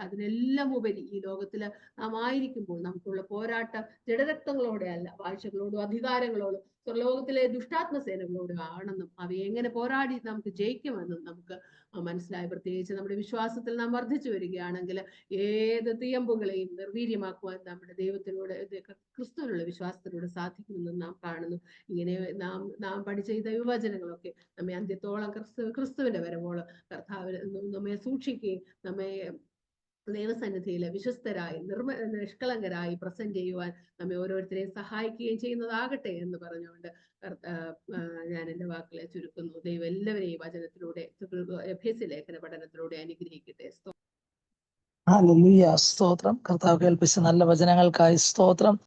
അതിനെല്ലാം ഉപരി ഈ ലോകത്തില് നാം ആയിരിക്കുമ്പോൾ നമുക്കുള്ള പോരാട്ടം ജഡരക്തങ്ങളോടെ അല്ല, വാഴ്ചകളോടും അധികാരങ്ങളോടും സ്വർലോകത്തിലെ ദുഷ്ടാത്മസേനകളോടും ആണെന്നും അവയെ എങ്ങനെ പോരാടി നമുക്ക് ജയിക്കുമെന്നും നമുക്ക് മനസ്സിലായി. പ്രത്യേകിച്ച് നമ്മുടെ വിശ്വാസത്തിൽ നാം വർദ്ധിച്ചു വരികയാണെങ്കിൽ ഏത് തീയമ്പുകളെയും നിർവീര്യമാക്കുവാൻ നമ്മുടെ ദൈവത്തിലൂടെ, ക്രിസ്തുവിനുള്ള വിശ്വാസത്തിലൂടെ സാധിക്കുമെന്നും നാം കാണുന്നു. ഇങ്ങനെ നാം പഠിച്ച ഈ ദൈവവചനങ്ങളൊക്കെ നമ്മെ അന്ത്യത്തോളം ക്രിസ്തുവിന്റെ വരവോളം കർത്താവിൽ നമ്മെ സൂക്ഷിക്കുകയും നമ്മെ ദൈവസന്നിധിയിൽ വിശ്വസ്തരായി നിഷ്കളങ്കരായി പ്രസന്റ് ചെയ്യുവാൻ നമ്മെ ഓരോരുത്തരെയും സഹായിക്കുകയും ചെയ്യുന്നതാകട്ടെ എന്ന് പറഞ്ഞുകൊണ്ട് ഞാൻ എൻ്റെ വാക്കുകളെ ചുരുക്കുന്നു. ദൈവം എല്ലാവരെയും വചനത്തിലൂടെ, എഫെസ്യ ലേഖന പഠനത്തിലൂടെ അനുഗ്രഹിക്കട്ടെ. ഹല്ലേലൂയ, സ്തോത്രം. കർത്താവ് കേൾപ്പിച്ച നല്ല വചനങ്ങൾക്കായി സ്തോത്രം.